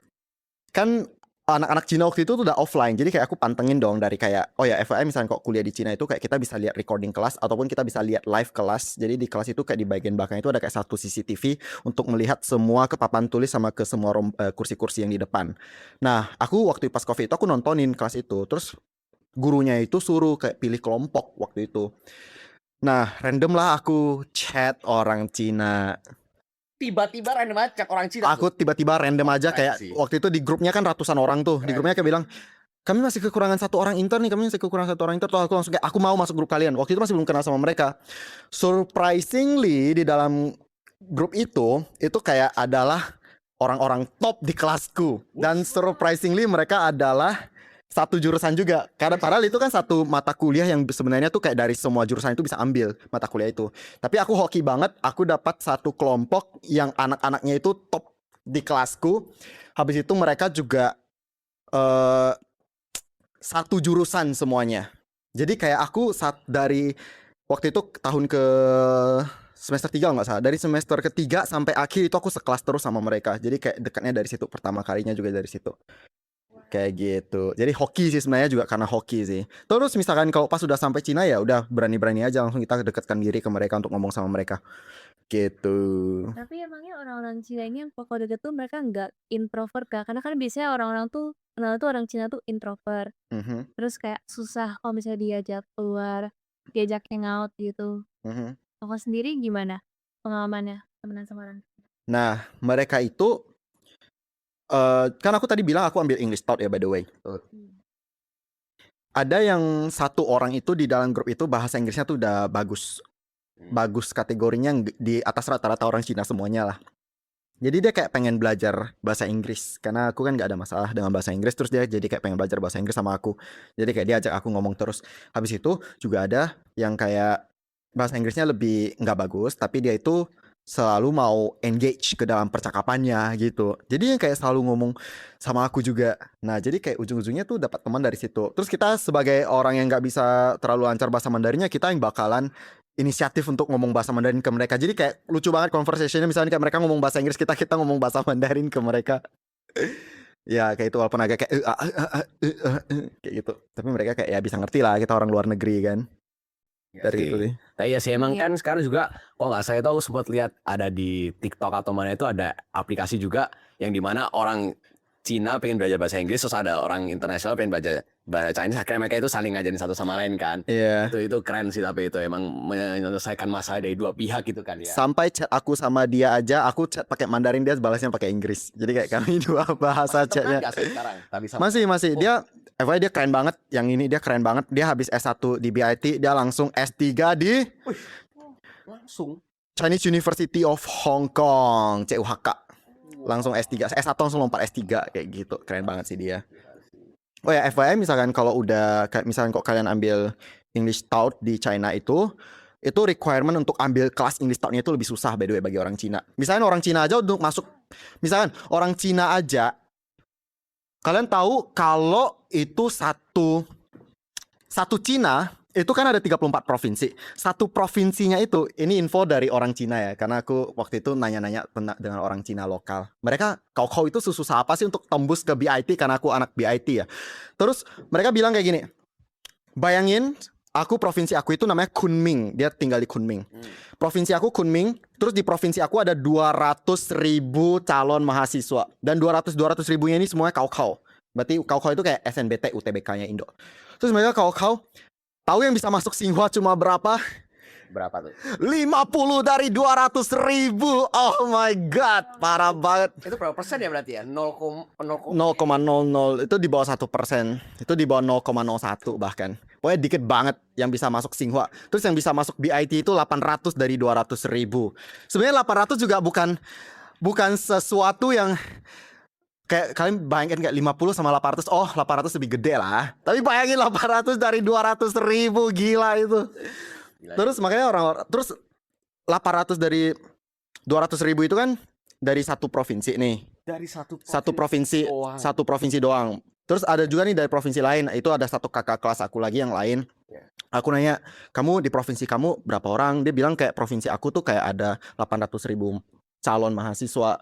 kan anak-anak Cina waktu itu tuh udah offline. Jadi kayak aku pantengin dong dari kayak, oh ya FYI misalnya kok kuliah di Cina itu kayak kita bisa lihat recording kelas ataupun kita bisa lihat live kelas. Jadi di kelas itu kayak di bagian belakang itu ada kayak satu CCTV untuk melihat semua ke papan tulis sama ke semua kursi-kursi yang di depan. Nah, aku waktu pas COVID itu aku nontonin kelas itu. Terus gurunya itu suruh kayak pilih kelompok waktu itu. Nah, random lah aku chat orang Cina. Tiba-tiba random aja chat orang Cina. Aku tiba-tiba random aja Keren kayak sih. waktu itu di grupnya kan ratusan orang tuh. Di Keren grupnya kayak bilang, kami masih kekurangan satu orang intern nih, kami masih kekurangan satu orang intern. Terus aku langsung kayak, aku mau masuk grup kalian. Waktu itu masih belum kenal sama mereka. Surprisingly di dalam grup itu kayak adalah orang-orang top di kelasku. Dan surprisingly mereka adalah satu jurusan juga. Karena padahal itu kan satu mata kuliah yang sebenarnya tuh kayak dari semua jurusan itu bisa ambil mata kuliah itu. Tapi aku hoki banget, aku dapat satu kelompok yang anak-anaknya itu top di kelasku. Habis itu mereka juga satu jurusan semuanya. Jadi kayak aku dari waktu itu tahun ke semester 3 nggak salah. Dari semester ketiga sampai akhir itu aku sekelas terus sama mereka. Jadi kayak dekatnya dari situ, pertama kalinya juga dari situ. Kayak gitu. Jadi hoki sih sebenarnya juga karena hoki sih. Terus misalkan kalau pas sudah sampai Cina ya udah berani-berani aja langsung kita dekatkan diri ke mereka untuk ngomong sama mereka. Gitu. Tapi emangnya orang-orang Cina ini yang kalau deket tuh mereka nggak introvert kah? Karena kan biasanya orang-orang tuh kenal tuh orang Cina tuh introvert. Mhm, Terus kayak susah kalau misalnya diajak keluar, diajak hangout gitu. mhm. Kakak sendiri gimana pengalamannya temenan sama orang? Nah, mereka itu kan aku tadi bilang aku ambil English Stout ya by the way. Ada yang satu orang itu di dalam grup itu bahasa Inggrisnya tuh udah bagus. bagus kategorinya di atas rata-rata orang Cina semuanya lah. Jadi dia kayak pengen belajar bahasa Inggris karena aku kan nggak ada masalah dengan bahasa Inggris, terus dia jadi kayak pengen belajar bahasa Inggris sama aku. Jadi kayak dia ajak aku ngomong terus. Habis itu juga ada yang kayak bahasa Inggrisnya lebih nggak bagus, tapi dia itu selalu mau engage ke dalam percakapannya gitu. Jadi yang kayak selalu ngomong sama aku juga. Nah jadi kayak ujung-ujungnya tuh dapat teman dari situ. Terus kita sebagai orang yang nggak bisa terlalu lancar bahasa Mandarinnya, kita yang bakalan inisiatif untuk ngomong bahasa Mandarin ke mereka. Jadi kayak lucu banget conversationnya, misalnya kayak mereka ngomong bahasa Inggris, kita ngomong bahasa Mandarin ke mereka. Ya kayak itu walaupun agak kayak kayak gitu. Tapi mereka kayak ya bisa ngerti lah, kita orang luar negeri kan. Dari itu sih. Tapi ya sih emang Iya. kan sekarang juga kok nggak saya tahu sempat lihat ada di TikTok atau mana itu ada aplikasi juga yang dimana orang Cina pengen belajar bahasa Inggris, terus ada orang internasional pengen belajar bahasa Chinese, akhirnya mereka itu saling ngajarin satu sama lain kan. Iya. Itu keren sih, tapi itu emang menyelesaikan masalah dari dua pihak gitu kan ya. Sampai chat aku sama dia aja, aku chat pakai Mandarin, dia balasnya pakai Inggris. Jadi kayak kami dua bahasa Masih temenan chatnya. nggak sih sekarang? Tapi sama. Masih dia FYI dia keren banget. Yang ini dia keren banget. Dia habis S1 di BIT, dia langsung S3 di Langsung. Chinese University of Hong Kong, CUHK. Langsung S3, S1 langsung lompat S3 kayak gitu. Keren banget sih dia. Oh ya FYI, misalkan kalau udah misalkan kok kalian ambil English Stout di China itu requirement untuk ambil kelas English Stout-nya itu lebih susah by the way bagi orang Cina. Misalkan orang Cina aja untuk masuk, misalkan orang Cina aja, kalian tahu kalau itu satu Cina itu kan ada 34 provinsi. Satu provinsinya itu, ini info dari orang Cina ya, karena aku waktu itu nanya-nanya dengan orang Cina lokal. Mereka kau itu susah apa sih untuk tembus ke BIT, karena aku anak BIT ya. Terus mereka bilang kayak gini, bayangin provinsi aku itu namanya Kunming, dia tinggal di Kunming. Provinsi aku Kunming, terus di provinsi aku ada 200.000 calon mahasiswa, dan 200 ribunya ini semuanya kau. Berarti kau itu kayak SNBT UTBK-nya Indo. Terus mereka kau tahu yang bisa masuk Tsinghua cuma berapa? Berapa tuh? 50 dari 200.000. Oh my god, parah banget. Itu berapa persen ya berarti ya? 0,00. 0,00 itu di bawah 1%. Itu di bawah 0,01 bahkan. Pokoknya dikit banget yang bisa masuk Tsinghua. Terus yang bisa masuk BIT itu 800 dari 200.000. Sebenarnya 800 juga bukan sesuatu yang kayak kalian bayangin kayak 50 sama 800. Oh 800 lebih gede lah. Tapi bayangin 800 dari 200.000. Gila itu. Terus makanya terus 800 dari 200.000 itu kan dari satu provinsi nih. Dari satu provinsi doang. Satu provinsi doang. Terus ada juga nih dari provinsi lain. Itu ada satu kakak kelas aku lagi yang lain. Aku nanya, kamu di provinsi kamu berapa orang? Dia bilang kayak provinsi aku tuh kayak ada 800.000 calon mahasiswa.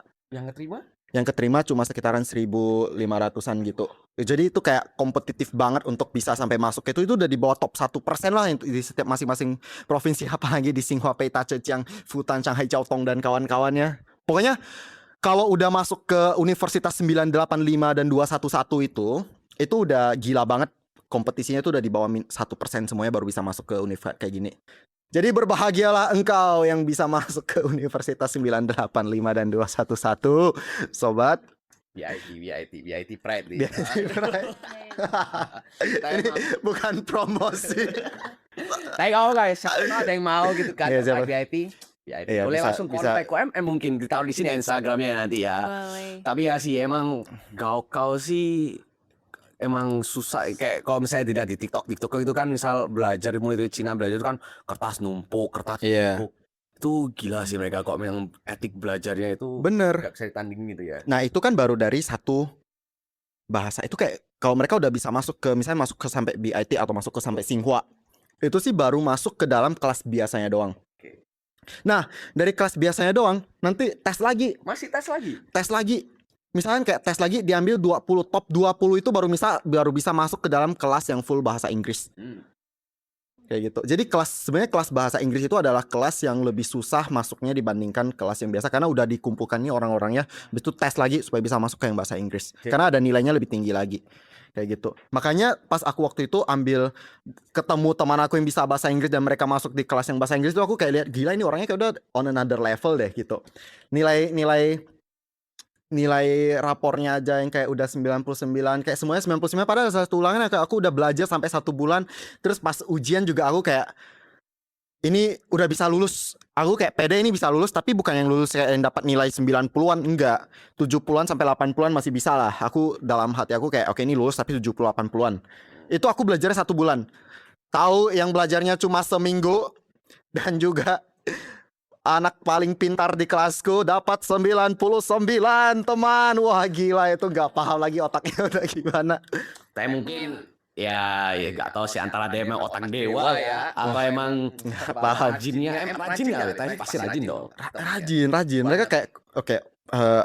Yang keterima cuma sekitaran 1.500-an gitu. Jadi itu kayak kompetitif banget untuk bisa sampai masuk. Itu udah di bawah top 1% lah di setiap masing-masing provinsi, apalagi di Tsinghua, Peita, Zhejiang, Futan, Shanghai, Jiaotong dan kawan-kawannya. Pokoknya kalau udah masuk ke Universitas 985 dan 211 itu udah gila banget. Kompetisinya itu udah di bawah 1% semuanya baru bisa masuk ke universitas kayak gini. Jadi berbahagialah engkau yang bisa masuk ke Universitas 985 dan 211, sobat. BIT Pride nih. BIT Pride. Ini bukan promosi. Tapi kalau guys, siapa ada yang mau gitu kan, Iya, siapa? BIT. Iya, Boleh bisa- langsung bisa. kontak UMM, mungkin ditaruh di sini Instagramnya nanti ya. Boleh. Tapi ya sih emang kau sih emang susah, kayak kalau misalnya tidak di TikTok itu kan misal belajar mulai dari Cina, belajar itu kan kertas numpuk. Iya. Itu gila sih mereka kok yang etik belajarnya itu Bener. gak bisa ditandingin gitu ya. Nah itu kan baru dari satu bahasa. Itu kayak kalau mereka udah bisa masuk ke, misalnya masuk ke sampai BIT atau masuk ke sampai Tsinghua, itu sih baru masuk ke dalam kelas biasanya doang. Oke. Nah dari kelas biasanya doang, nanti tes lagi. Masih tes lagi? Tes lagi. Misalkan kayak tes lagi diambil 20, top 20 itu baru bisa masuk ke dalam kelas yang full bahasa Inggris. Kayak gitu. Jadi sebenarnya kelas bahasa Inggris itu adalah kelas yang lebih susah masuknya dibandingkan kelas yang biasa, karena udah dikumpulkan nih orang-orangnya, habis itu tes lagi supaya bisa masuk ke yang bahasa Inggris. Oke. Karena ada nilainya lebih tinggi lagi. Kayak gitu. Makanya pas aku waktu itu ketemu teman aku yang bisa bahasa Inggris dan mereka masuk di kelas yang bahasa Inggris itu, aku kayak lihat gila ini orangnya kayak udah on another level deh gitu. Nilai rapornya aja yang kayak udah 99, kayak semuanya 99, padahal satu ulangan kayak aku udah belajar sampai 1 bulan. Terus pas ujian juga aku kayak ini udah bisa lulus. Aku kayak pede ini bisa lulus, tapi bukan yang lulus kayak yang dapat nilai 90-an, enggak. 70-an sampai 80-an masih bisa lah. Aku dalam hati aku kayak oke ini lulus tapi 70-80-an. Itu aku belajarnya 1 bulan. Tahu yang belajarnya cuma seminggu dan juga anak paling pintar di kelasku dapat 99 teman. Wah gila itu nggak paham lagi otaknya udah gimana. Saya mungkin ya nggak tahu sih antara dia emang otak dewa ya atau emang paham. rajinnya rajin nggak? Tapi pasti rajin dong. Rajin. Mereka kayak oke,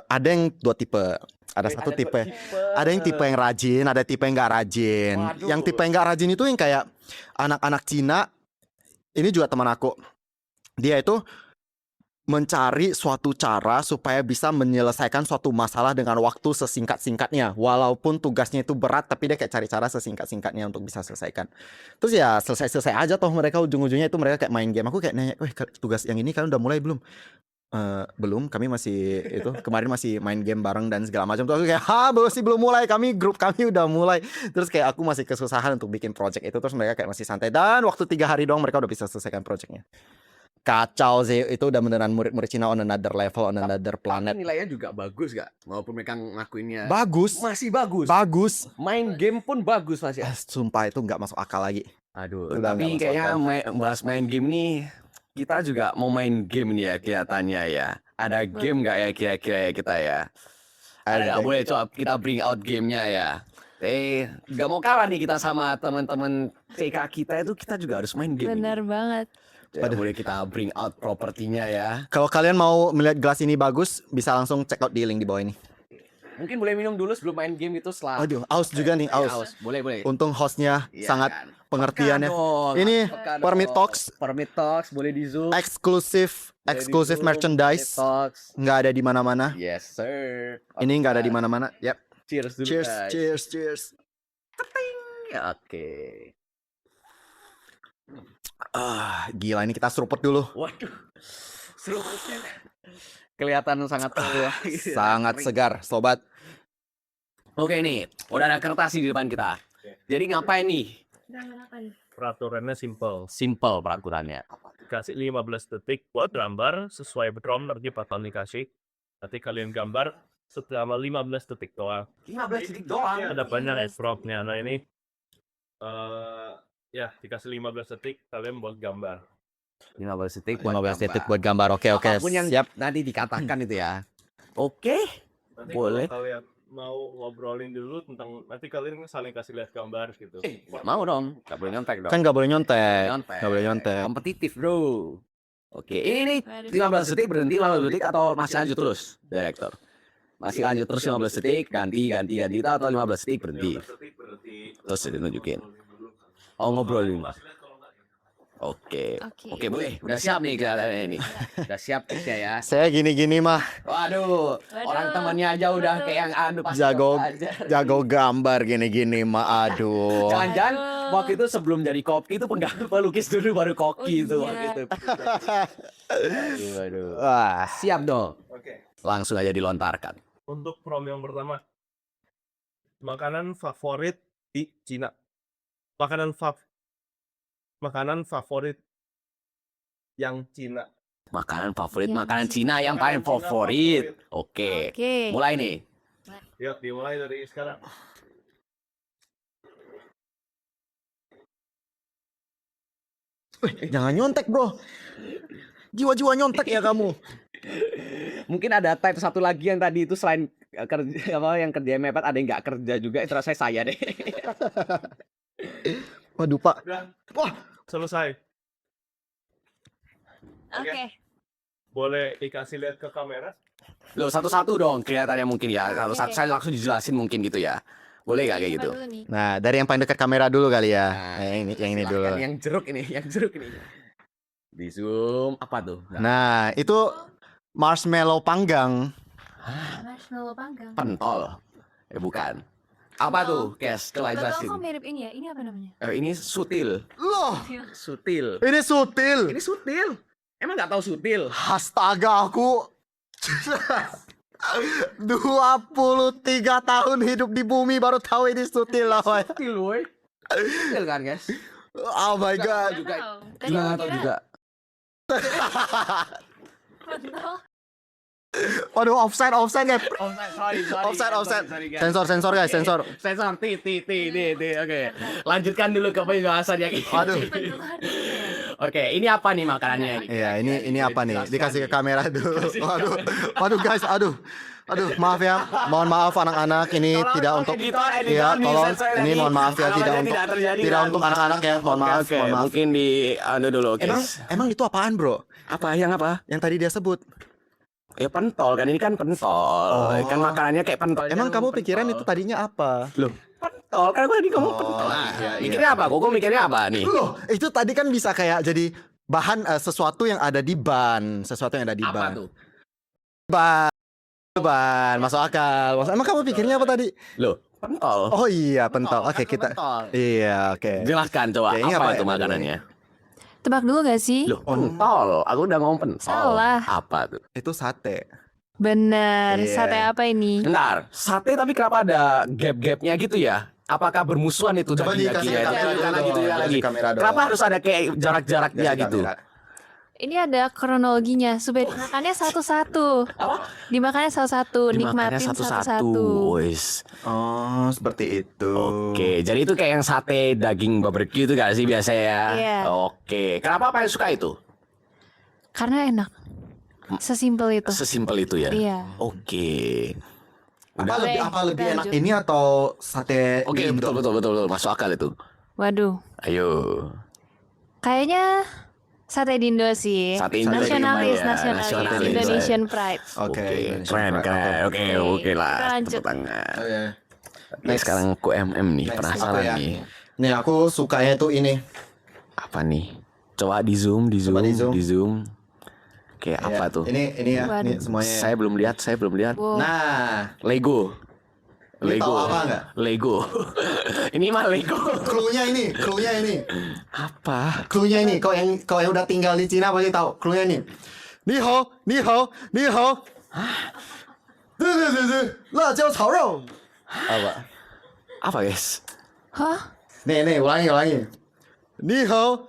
ada yang 2 tipe. Ada satu tipe. Ada yang tipe yang rajin, ada tipe yang nggak rajin. Waduh. Yang tipe yang nggak rajin itu yang kayak anak-anak Cina. Ini juga teman aku. Dia itu mencari suatu cara supaya bisa menyelesaikan suatu masalah dengan waktu sesingkat-singkatnya. Walaupun tugasnya itu berat, tapi dia kayak cari cara sesingkat-singkatnya untuk bisa selesaikan. Terus ya selesai-selesai aja toh mereka ujung-ujungnya itu mereka kayak main game. Aku kayak nanya, tugas yang ini kalian udah mulai belum? Belum, kami masih itu kemarin masih main game bareng dan segala macam. Terus aku kayak belum mulai, grup kami udah mulai. Terus kayak aku masih kesusahan untuk bikin project itu. Terus mereka kayak masih santai dan waktu 3 hari doang mereka udah bisa selesaikan projectnya. Kacau sih, itu udah beneran murid-murid Cina on another level, on another planet. Nilainya juga bagus gak? Walaupun mereka ngakuinnya Bagus, masih bagus. bagus. Main game pun bagus masih. Sumpah itu nggak masuk akal lagi. Aduh, Udah tapi nggak masuk kayaknya akal. bahas main game nih, kita juga mau main game nih ya kelihatannya ya. Ada game nggak ya kira-kira ya kita ya? Ada, boleh coba kita bring out gamenya ya. Gak mau kalah nih kita sama teman-teman TK kita itu, kita juga harus main game. Bener banget. Ya, boleh kita bring out propertinya ya. Kalau kalian mau melihat gelas ini bagus, bisa langsung check out di link di bawah ini. Mungkin boleh minum dulu sebelum main game itu setelah. Aduh, aus juga nih, aus. Aus. Boleh. Untung hostnya Iya sangat kan? pengertiannya. Peka dong, Ini peka dong. Permit Talks. Permit Talks boleh di Zoom. Exclusive merchandise. Talks. Nggak ada di mana-mana. Yes sir. Ini nggak ada di mana-mana. Yap. Cheers dulu guys. Cheers. Oke. Gila ini kita seruput dulu. Waduh. Seruputnya kelihatan sangat Sangat segar, sobat. Oke nih, udah ada kertas di depan kita. Jadi ngapain nih? Peraturannya simple. Simple peraturannya. Kasih 15 detik buat gambar sesuai prompt nanti bakal dikasih. Nanti kalian gambar selama 15 detik doang. 15 detik doang. Ada banyak promptnya. Nah ini ya dikasih 15 detik kalian buat gambar. 15 detik 15 detik buat gambar. Oke. Apapun yang Siap. nanti dikatakan itu ya. Oke. Nanti Boleh. kalau kalian mau ngobrolin dulu tentang nanti kalian saling kasih lihat gambar gitu. Mau dong. Gak boleh nyontek dong. Kan nggak boleh nyontek. Nyontek. Nggak boleh nyontek. Kompetitif bro. Oke, ini 15 detik berhenti 15 detik atau masih lanjut terus, direktur? Masih lanjut terus 15 detik, ganti atau 15 detik berhenti. 15 detik berarti Terus ditunjukin. Oh ngobrolin. Oke, Oke. boleh. Udah siap nih kelihatannya ini. Udah siap tipsnya ya. Saya gini-gini mah Waduh, orang temannya aja udah kayak yang anu pasti jago aja. jago gambar gini-gini mah. Aduh. Jangan-jangan waktu itu sebelum jadi koki itu pelukis dulu baru koki itu iya. waktu itu. Aduh. Wah. Siap dong. Oke. Langsung aja dilontarkan. Untuk prompt yang pertama. Makanan favorit di Cina. Makanan favorit yang Cina. Makanan favorit, Yang makanan Cina. Cina yang paling Makanan Cina favorit. favorit. Oke. Oke. Mulai nih. Yuk dimulai dari sekarang. Jangan nyontek, bro. Jiwa-jiwa nyontek ya kamu. Mungkin ada type satu lagi yang tadi itu selain kerja apa yang kerja mepet ada yang nggak kerja juga itu rasanya saya deh. Waduh, Pak. Udah Wah, selesai. Oke. Boleh dikasih lihat ke kamera? Loh satu-satu dong kelihatannya mungkin ya. Kalau Oke. saya langsung dijelasin mungkin gitu ya. Boleh nggak kayak gitu? Apa dulu nih? nah dari yang paling dekat kamera dulu kali ya. Nah, yang ini dulu. Silahkan, yang jeruk ini. Di zoom apa tuh? Nah, itu marshmallow panggang. Marshmallow panggang. Pentol. Bukan. Apa tuh? Kes, coba Kalau jelasin. kok mirip ini ya? Ini apa namanya? Ini sutil. Loh, Sutil. ini sutil. Ini sutil. Emang nggak tahu sutil? Astaga, aku 23 tahun hidup di bumi baru tahu ini sutil lah. Woy. Sutil, woy. Sutil kan, guys? Oh my god. juga. Nggak tahu. Tadi Juga nggak aku tahu kira juga. Waduh, offside guys. Offside. Sensor guys, sensor. Sensor, oke. Lanjutkan dulu ke pembahasan yang ini. Waduh. Oke, ini apa nih makanannya ini? Iya, ini apa nih? Dikasih ke kamera dulu. Waduh guys, aduh, maaf ya. Mohon maaf anak-anak, ini tidak untuk. Iya, tolong. Ini mohon maaf ya, tidak untuk anak-anak ya. Mohon maaf, Oke, mohon maaf. mungkin di dulu. Oke. Emang itu apaan, bro? Apa yang apa? Yang tadi dia sebut. Ya pentol kan, ini kan pentol. Kan makanannya kayak pentol. Emang kamu pikiran itu tadinya apa? Loh, pentol kan tadi kamu pentol. iya. Mikirnya apa? Kok mikirnya apa nih? Loh, itu tadi kan bisa kayak jadi bahan sesuatu yang ada di ban, Apa tuh? Ban, masuk akal. Emang kamu pikirnya apa tadi? Loh, pentol. Oh iya, pentol. Oke, kita. Pentol. Iya, oke. Jelaskan coba, Oke, ini apa apa itu ya? makanannya? Tebak dulu gak sih? Loh, pentol. Aku udah ngomong pentol. Salah. Apa tuh? Itu sate. Bener, Iya. sate apa ini? Bentar, sate tapi kenapa ada gap-gapnya gitu ya? Apakah bermusuhan itu Coba dikasih daging-dagingnya? kamera dulu Karena dong, gitu ya dikasih lagi. kamera dong. Kenapa harus ada kayak jarak-jaraknya Kasih gitu? kamera. Ini ada kronologinya, supaya dimakannya satu-satu. Dimakannya satu-satu, Dimakannya nikmatin satu-satu. Wis. Oh, seperti itu. Oke, jadi itu kayak yang sate daging barbecue itu gak sih biasa ya? Iya. Oke, kenapa paling suka itu? Karena enak. Sesimpel itu. Sesimpel itu ya? Iya. Oke. Apa Oke, lebih kita enak lanjut. ini atau sate Oke, di Indo? betul. Masuk akal itu. Waduh, Ayo. kayaknya sate di Indo sih. Sate Indo Nasionalis, ya, nasionalis. Indonesian pride. Oke, Keren. Oke lah. Kita lanjut. Tepuk tangan. Oke. Nih sekarang aku MM nih, Next, penasaran apa ya? nih. Nih aku sukanya tuh ini. Apa nih? Coba di zoom. Coba di zoom. Oke, apa Ya, tuh? Ini ya, Waduh. ini semuanya. Saya belum lihat. Wow. Nah, Lego. Ini tahu apa nggak? Lego. Ini mah Lego. cluenya ini. Apa? Cluenya ini, kau yang udah tinggal di Cina pasti tahu. Cluenya ini. Ni hao.辣椒炒肉. Apa? Apa guys? Hah? Nih, ulangi. Ni hao.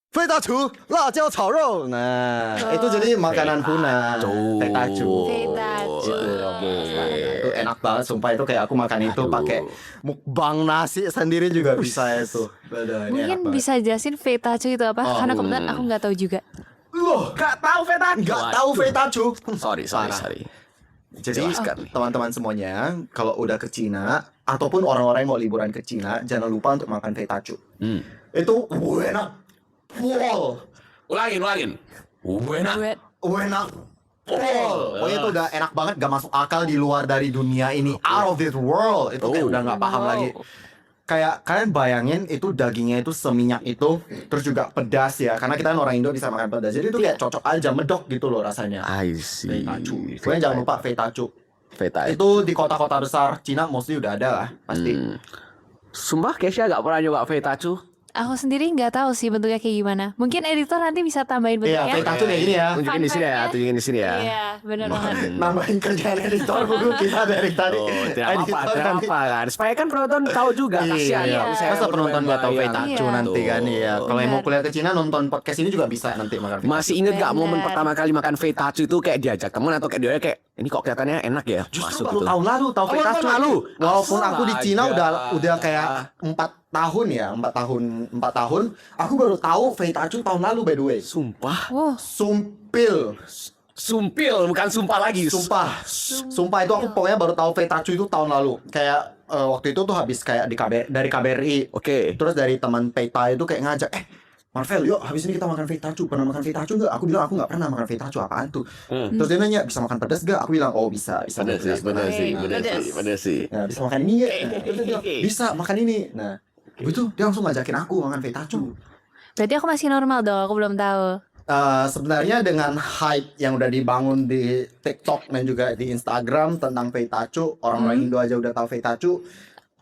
费大厨辣椒炒肉. Nah, itu jadi makanan Hunan. Fetacu. Fetacu. Itu enak banget, sumpah itu kayak aku makan itu pakai mukbang nasi sendiri juga bisa itu. Bener, ini enak Mungkin banget. bisa jelasin fetacu itu apa? Oh, Karena kebetulan aku nggak tahu juga. Loh, Gak tahu feta. nggak tahu fetacu. Sorry. Parah. Jadi Jelaskan nih. teman-teman semuanya, kalau udah ke Cina ataupun orang-orang yang mau liburan ke Cina, jangan lupa untuk makan fetacu. Itu enak. Wow, Ulangin. Enak. Wet. enak. Pokoknya itu udah enak banget, gak masuk akal di luar dari dunia ini, out of this world. Itu kayak udah gak paham Wow. lagi. Kayak kalian bayangin itu dagingnya itu seminyak itu, terus juga pedas ya, karena kita kan orang Indo bisa makan pedas. Jadi itu kayak cocok aja, medok gitu loh rasanya. I see. Fetacu. Pokoknya jangan lupa fetacu. Feta. Itu di kota-kota besar Cina mostly udah ada lah, pasti. Sumpah Kesha gak pernah nyoba fetacu. Aku sendiri nggak tahu sih bentuknya kayak gimana. Mungkin editor nanti bisa tambahin Iya, bentuknya. fetacu kayak gini ya. Tunjukin di sini ya, fact-nya. tunjukin di sini ya. Iya, benar banget. Nambahin kerjaan editor buku kita dari tadi. Oh, tidak Editor apa-apa nanti- kan. Supaya kan penonton tahu juga, kasihan Iya, kalau misalnya masa penonton gak tahu Iya. fetacu Iya. nanti kan ya. Kalau yang mau Benar. kuliah ke Cina nonton podcast ini juga bisa nanti makan fetacu. Masih inget gak momen Benar. pertama kali makan fetacu itu kayak diajak temen atau kayak dia kayak ini kok kelihatannya enak ya? Justru Masuk baru gitu. tahun lalu tahu Oh, fetacu. tahun lalu? Walaupun aku di Cina Astaga. udah kayak 4 tahun ya, 4 tahun. Aku baru tahu fetacu tahun lalu by the way. Sumpah. Wow, Sumpil bukan sumpah lagi. Sumpah itu aku pokoknya baru tahu fetacu itu tahun lalu. Kayak waktu itu tuh habis kayak dari KBRI. Oke. Terus dari teman Peta itu kayak ngajak, Marvel, yuk habis ini kita makan fetacu. Pernah makan fetacu nggak? Aku bilang aku nggak pernah makan fetacu, apaan tuh? Terus dia nanya, bisa makan pedas nggak? Aku bilang, oh bisa Bener sih, bener sih, Bener bener sih. sih, bener sih. Nah, bisa makan ini nggak? Nah, terus dia bilang, bisa makan ini. Nah, itu dia langsung ngajakin aku makan fetacu. berarti aku masih normal dong. Aku belum tahu. Sebenarnya dengan hype yang udah dibangun di TikTok dan juga di Instagram tentang fetacu, orang-orang Indo aja udah tahu fetacu,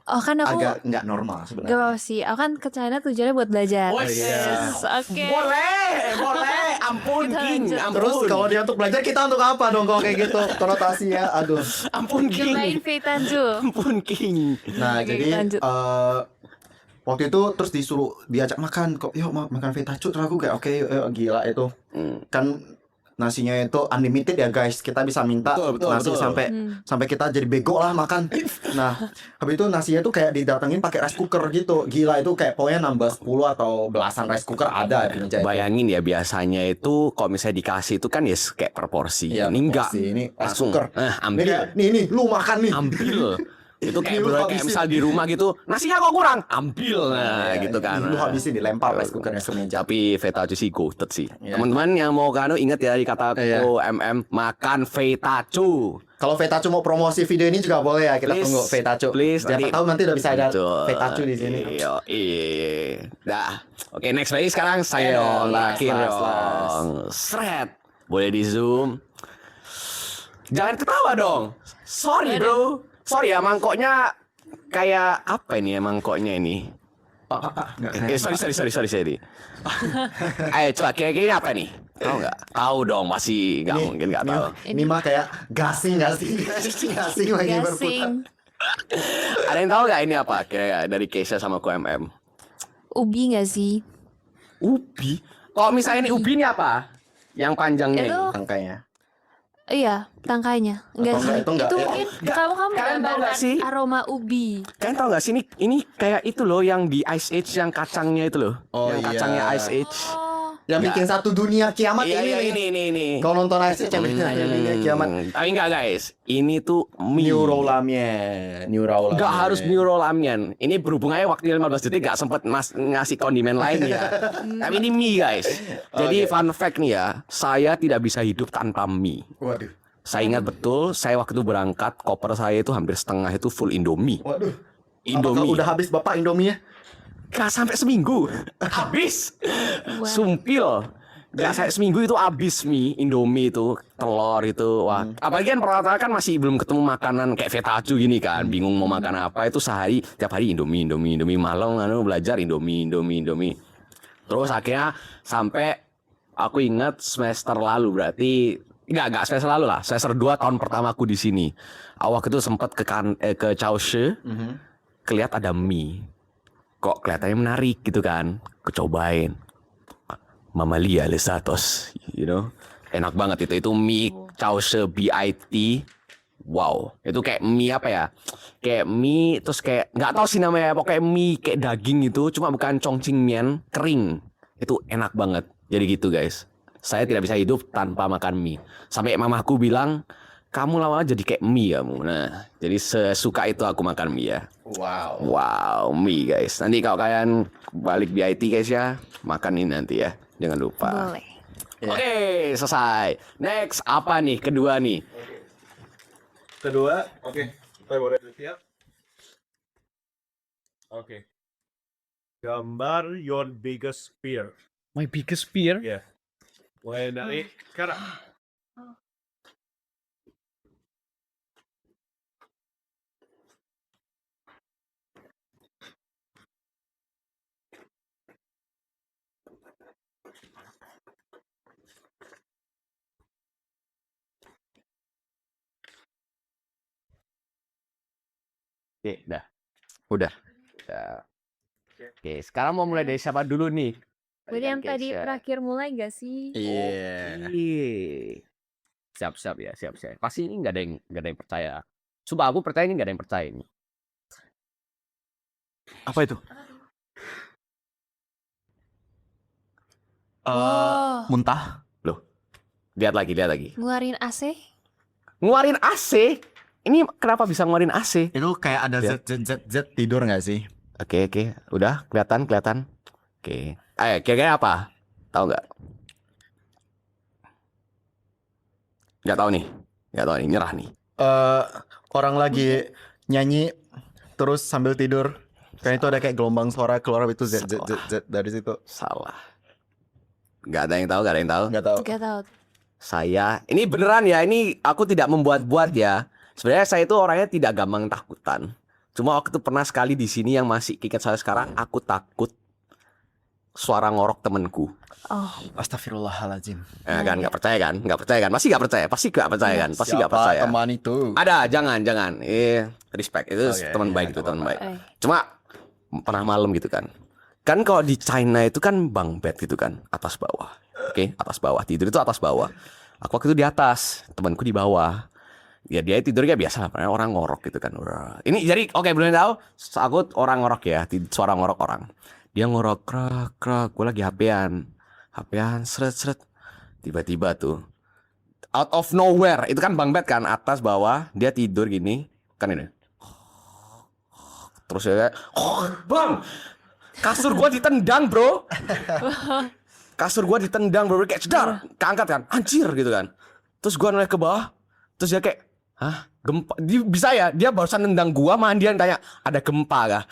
Oh kan aku agak nggak normal gak sebenarnya. apa-apa sih. Aku kan ke China tujuannya buat belajar. Oh, Yes, oke. Boleh, ampun Kita King, lanjut. ampun. Terus kalau dia untuk belajar, kita untuk apa dong kalau kayak gitu konotasinya? Aduh. Ampun Cobain King, fetacu. ampun King. Nah, Oke, jadi kita lanjut. Waktu itu terus disuruh diajak makan, kok yuk makan fetacu, terus aku kayak oke yuk, gila itu. Kan nasinya itu unlimited ya guys, kita bisa minta Betul, nasi betul. sampai kita jadi bego lah makan. Nah, habis itu nasinya tuh kayak didatengin pakai rice cooker gitu. Gila itu kayak pokoknya nambah 10 atau belasan rice cooker ada di meja itu. Bayangin ya, biasanya itu kalau misalnya dikasih itu kan ya kayak per porsi. Iya, Ini enggak. porsi, ini rice Langsung cooker. Ini ambil. kayak, nih lu makan nih. Ambil. Itu Ini kayak lu kayak habisin. misal di rumah gitu, nasinya kok kurang, ambil. Nah, Iya, gitu kan. Lu habisin dilempar rice cookernya ke meja. Tapi fetacu sih goated sih. Iya. Teman-teman yang mau kanu ingat ya di kata Iya. makan fetacu. Kalau Fetacu mau promosi video ini juga boleh ya, kita Please, tunggu Fetacu. please, Siapa nanti- tahu nanti udah bisa ada Betul. Fetacu di sini. Iya, dah. Oke, next lagi sekarang saya dong, terakhir last. dong. Shred. Boleh di zoom. Jangan ketawa dong. Sorry bro. Sorry ya, mangkoknya kayak apa ini ya mangkoknya ini? Sorry. Ayo coba kira-kira apa nih? Tahu nggak? Tahu dong, masih nggak Ini- mungkin nggak tahu. Ini mah kayak gasing lagi berputar. Gasing. Ada yang tahu nggak ini apa? Kayak dari Keisha sama QMM. Ubi nggak sih? Ubi. Kalau misalnya ini ubi ini apa? Yang panjangnya Itu ini. Tangkainya. iya, tangkainya. Enggak Atau sih. itu enggak, Itu ya? mungkin Enggak. kamu Kalian tahu nggak menggambarkan sih? aroma ubi. Kalian tahu nggak sih ini kayak itu loh yang di Ice Age yang kacangnya itu loh. Oh, yang iya. kacangnya Ice Age. Oh, Yang bikin satu dunia kiamat Iya, iya, ini. ini. Kau nonton Ice Age yang bikin satu dunia kiamat. Tapi enggak guys, ini tuh mie. New roll ramen. Enggak harus new roll ramen. Ini berhubungannya waktu 15 detik gak sempet ngasih kondimen lain ya. Tapi ini mie guys. Jadi Oke. fun fact nih ya, saya tidak bisa hidup tanpa mie. Waduh. Saya ingat betul, saya waktu itu berangkat, koper saya itu hampir setengah itu full Indomie. Waduh. Indomie. Apakah udah habis Bapak Indomie-nya? Gak sampai seminggu. Habis. Wow. Sumpil. Gak sampai seminggu itu habis mie, Indomie itu, telur itu. Wah. Apalagi kan pertama kan masih belum ketemu makanan kayak fetacu gini kan. Bingung mau makan apa. Itu sehari, tiap hari Indomie. Malam belajar Indomie. Terus akhirnya sampai aku ingat semester lalu berarti enggak semester lalu lah. Semester 2 tahun pertama aku di sini. Awak itu sempat ke Chaoshi, kelihat ada mie. Kok kelihatannya menarik gitu kan. Kecobain. Mamalia Lesatos, you know. Enak banget itu mie Chaoshi BIT. Wow, itu kayak mie apa ya? Kayak mie terus kayak nggak tahu sih namanya, pokoknya mie kayak daging itu, cuma bukan chongqing mian, kering. Itu enak banget. Jadi gitu guys. Saya tidak bisa hidup tanpa makan mie. Sampai mamaku bilang, kamu lama jadi kayak mie kamu. Nah, jadi sesuka itu aku makan mie ya. Wow. Wow, mie guys. Nanti kalau kalian balik BIT guys ya, makan ini nanti ya. Jangan lupa. boleh. Oke, selesai. Next, apa nih? Kedua nih. Kedua, oke. Saya boleh siap. Oke. Gambar your biggest fear. My biggest fear. Ya. Mulai dari sekarang. Oke, dah. Udah. Dah. Oke, sekarang mau mulai dari siapa dulu nih? Jadi yang tadi Keisha. terakhir mulai gak sih? Iya. Oke. Siap ya. Pasti ini nggak ada yang percaya. Coba aku percaya ini nggak ada yang percaya ini. Apa itu? Oh, Muntah. Lihat lagi. ngeluarin AC? Ngeluarin AC. Ini kenapa bisa ngeluarin AC? Itu kayak ada Lihat. Z tidur nggak sih? Oke. Udah kelihatan. Oke. Ayo, kira-kira apa? Tahu nggak? Nggak tahu nih. Nyerah nih. Orang lagi nyanyi terus sambil tidur. Kayak itu ada kayak gelombang suara keluar itu Z dari situ. Salah. Nggak ada yang tahu. Nggak tahu. Gak tahu. Saya, ini beneran ya, ini aku tidak membuat-buat ya. Sebenarnya saya itu orangnya tidak gampang takutan. Cuma waktu itu pernah sekali di sini yang masih ingat saya sekarang, aku takut suara ngorok temenku. Oh, Astagfirullahaladzim. Kan nggak percaya kan? Pasti nggak percaya. Siapa teman itu? Ada, jangan. Respect, itu Oke, teman ya, baik itu nggak teman apa-apa. baik. Cuma pernah malam gitu kan. Kan kalau di China itu kan bunk bed gitu kan, atas bawah. Oke, atas bawah. Tidur itu atas bawah. Aku waktu itu di atas, temanku di bawah. Ya dia tidurnya biasa, orang ngorok gitu kan. Ini jadi oke, belum tahu. Aku orang ngorok ya, suara ngorok orang. Dia ngorok krak krak, gue lagi HP-an seret seret. Tiba-tiba tuh out of nowhere, itu kan bunk bed kan, atas bawah, dia tidur gini, kan ini. Terus ya, bang, kasur gua ditendang bro. Kasur gua ditendang bro, kayak cedar, keangkat kan, anjir gitu kan. Terus gua noleh ke bawah, terus dia kayak, hah, gempa? Bisa ya, dia barusan nendang gua, mandian tanya, ada gempa kah?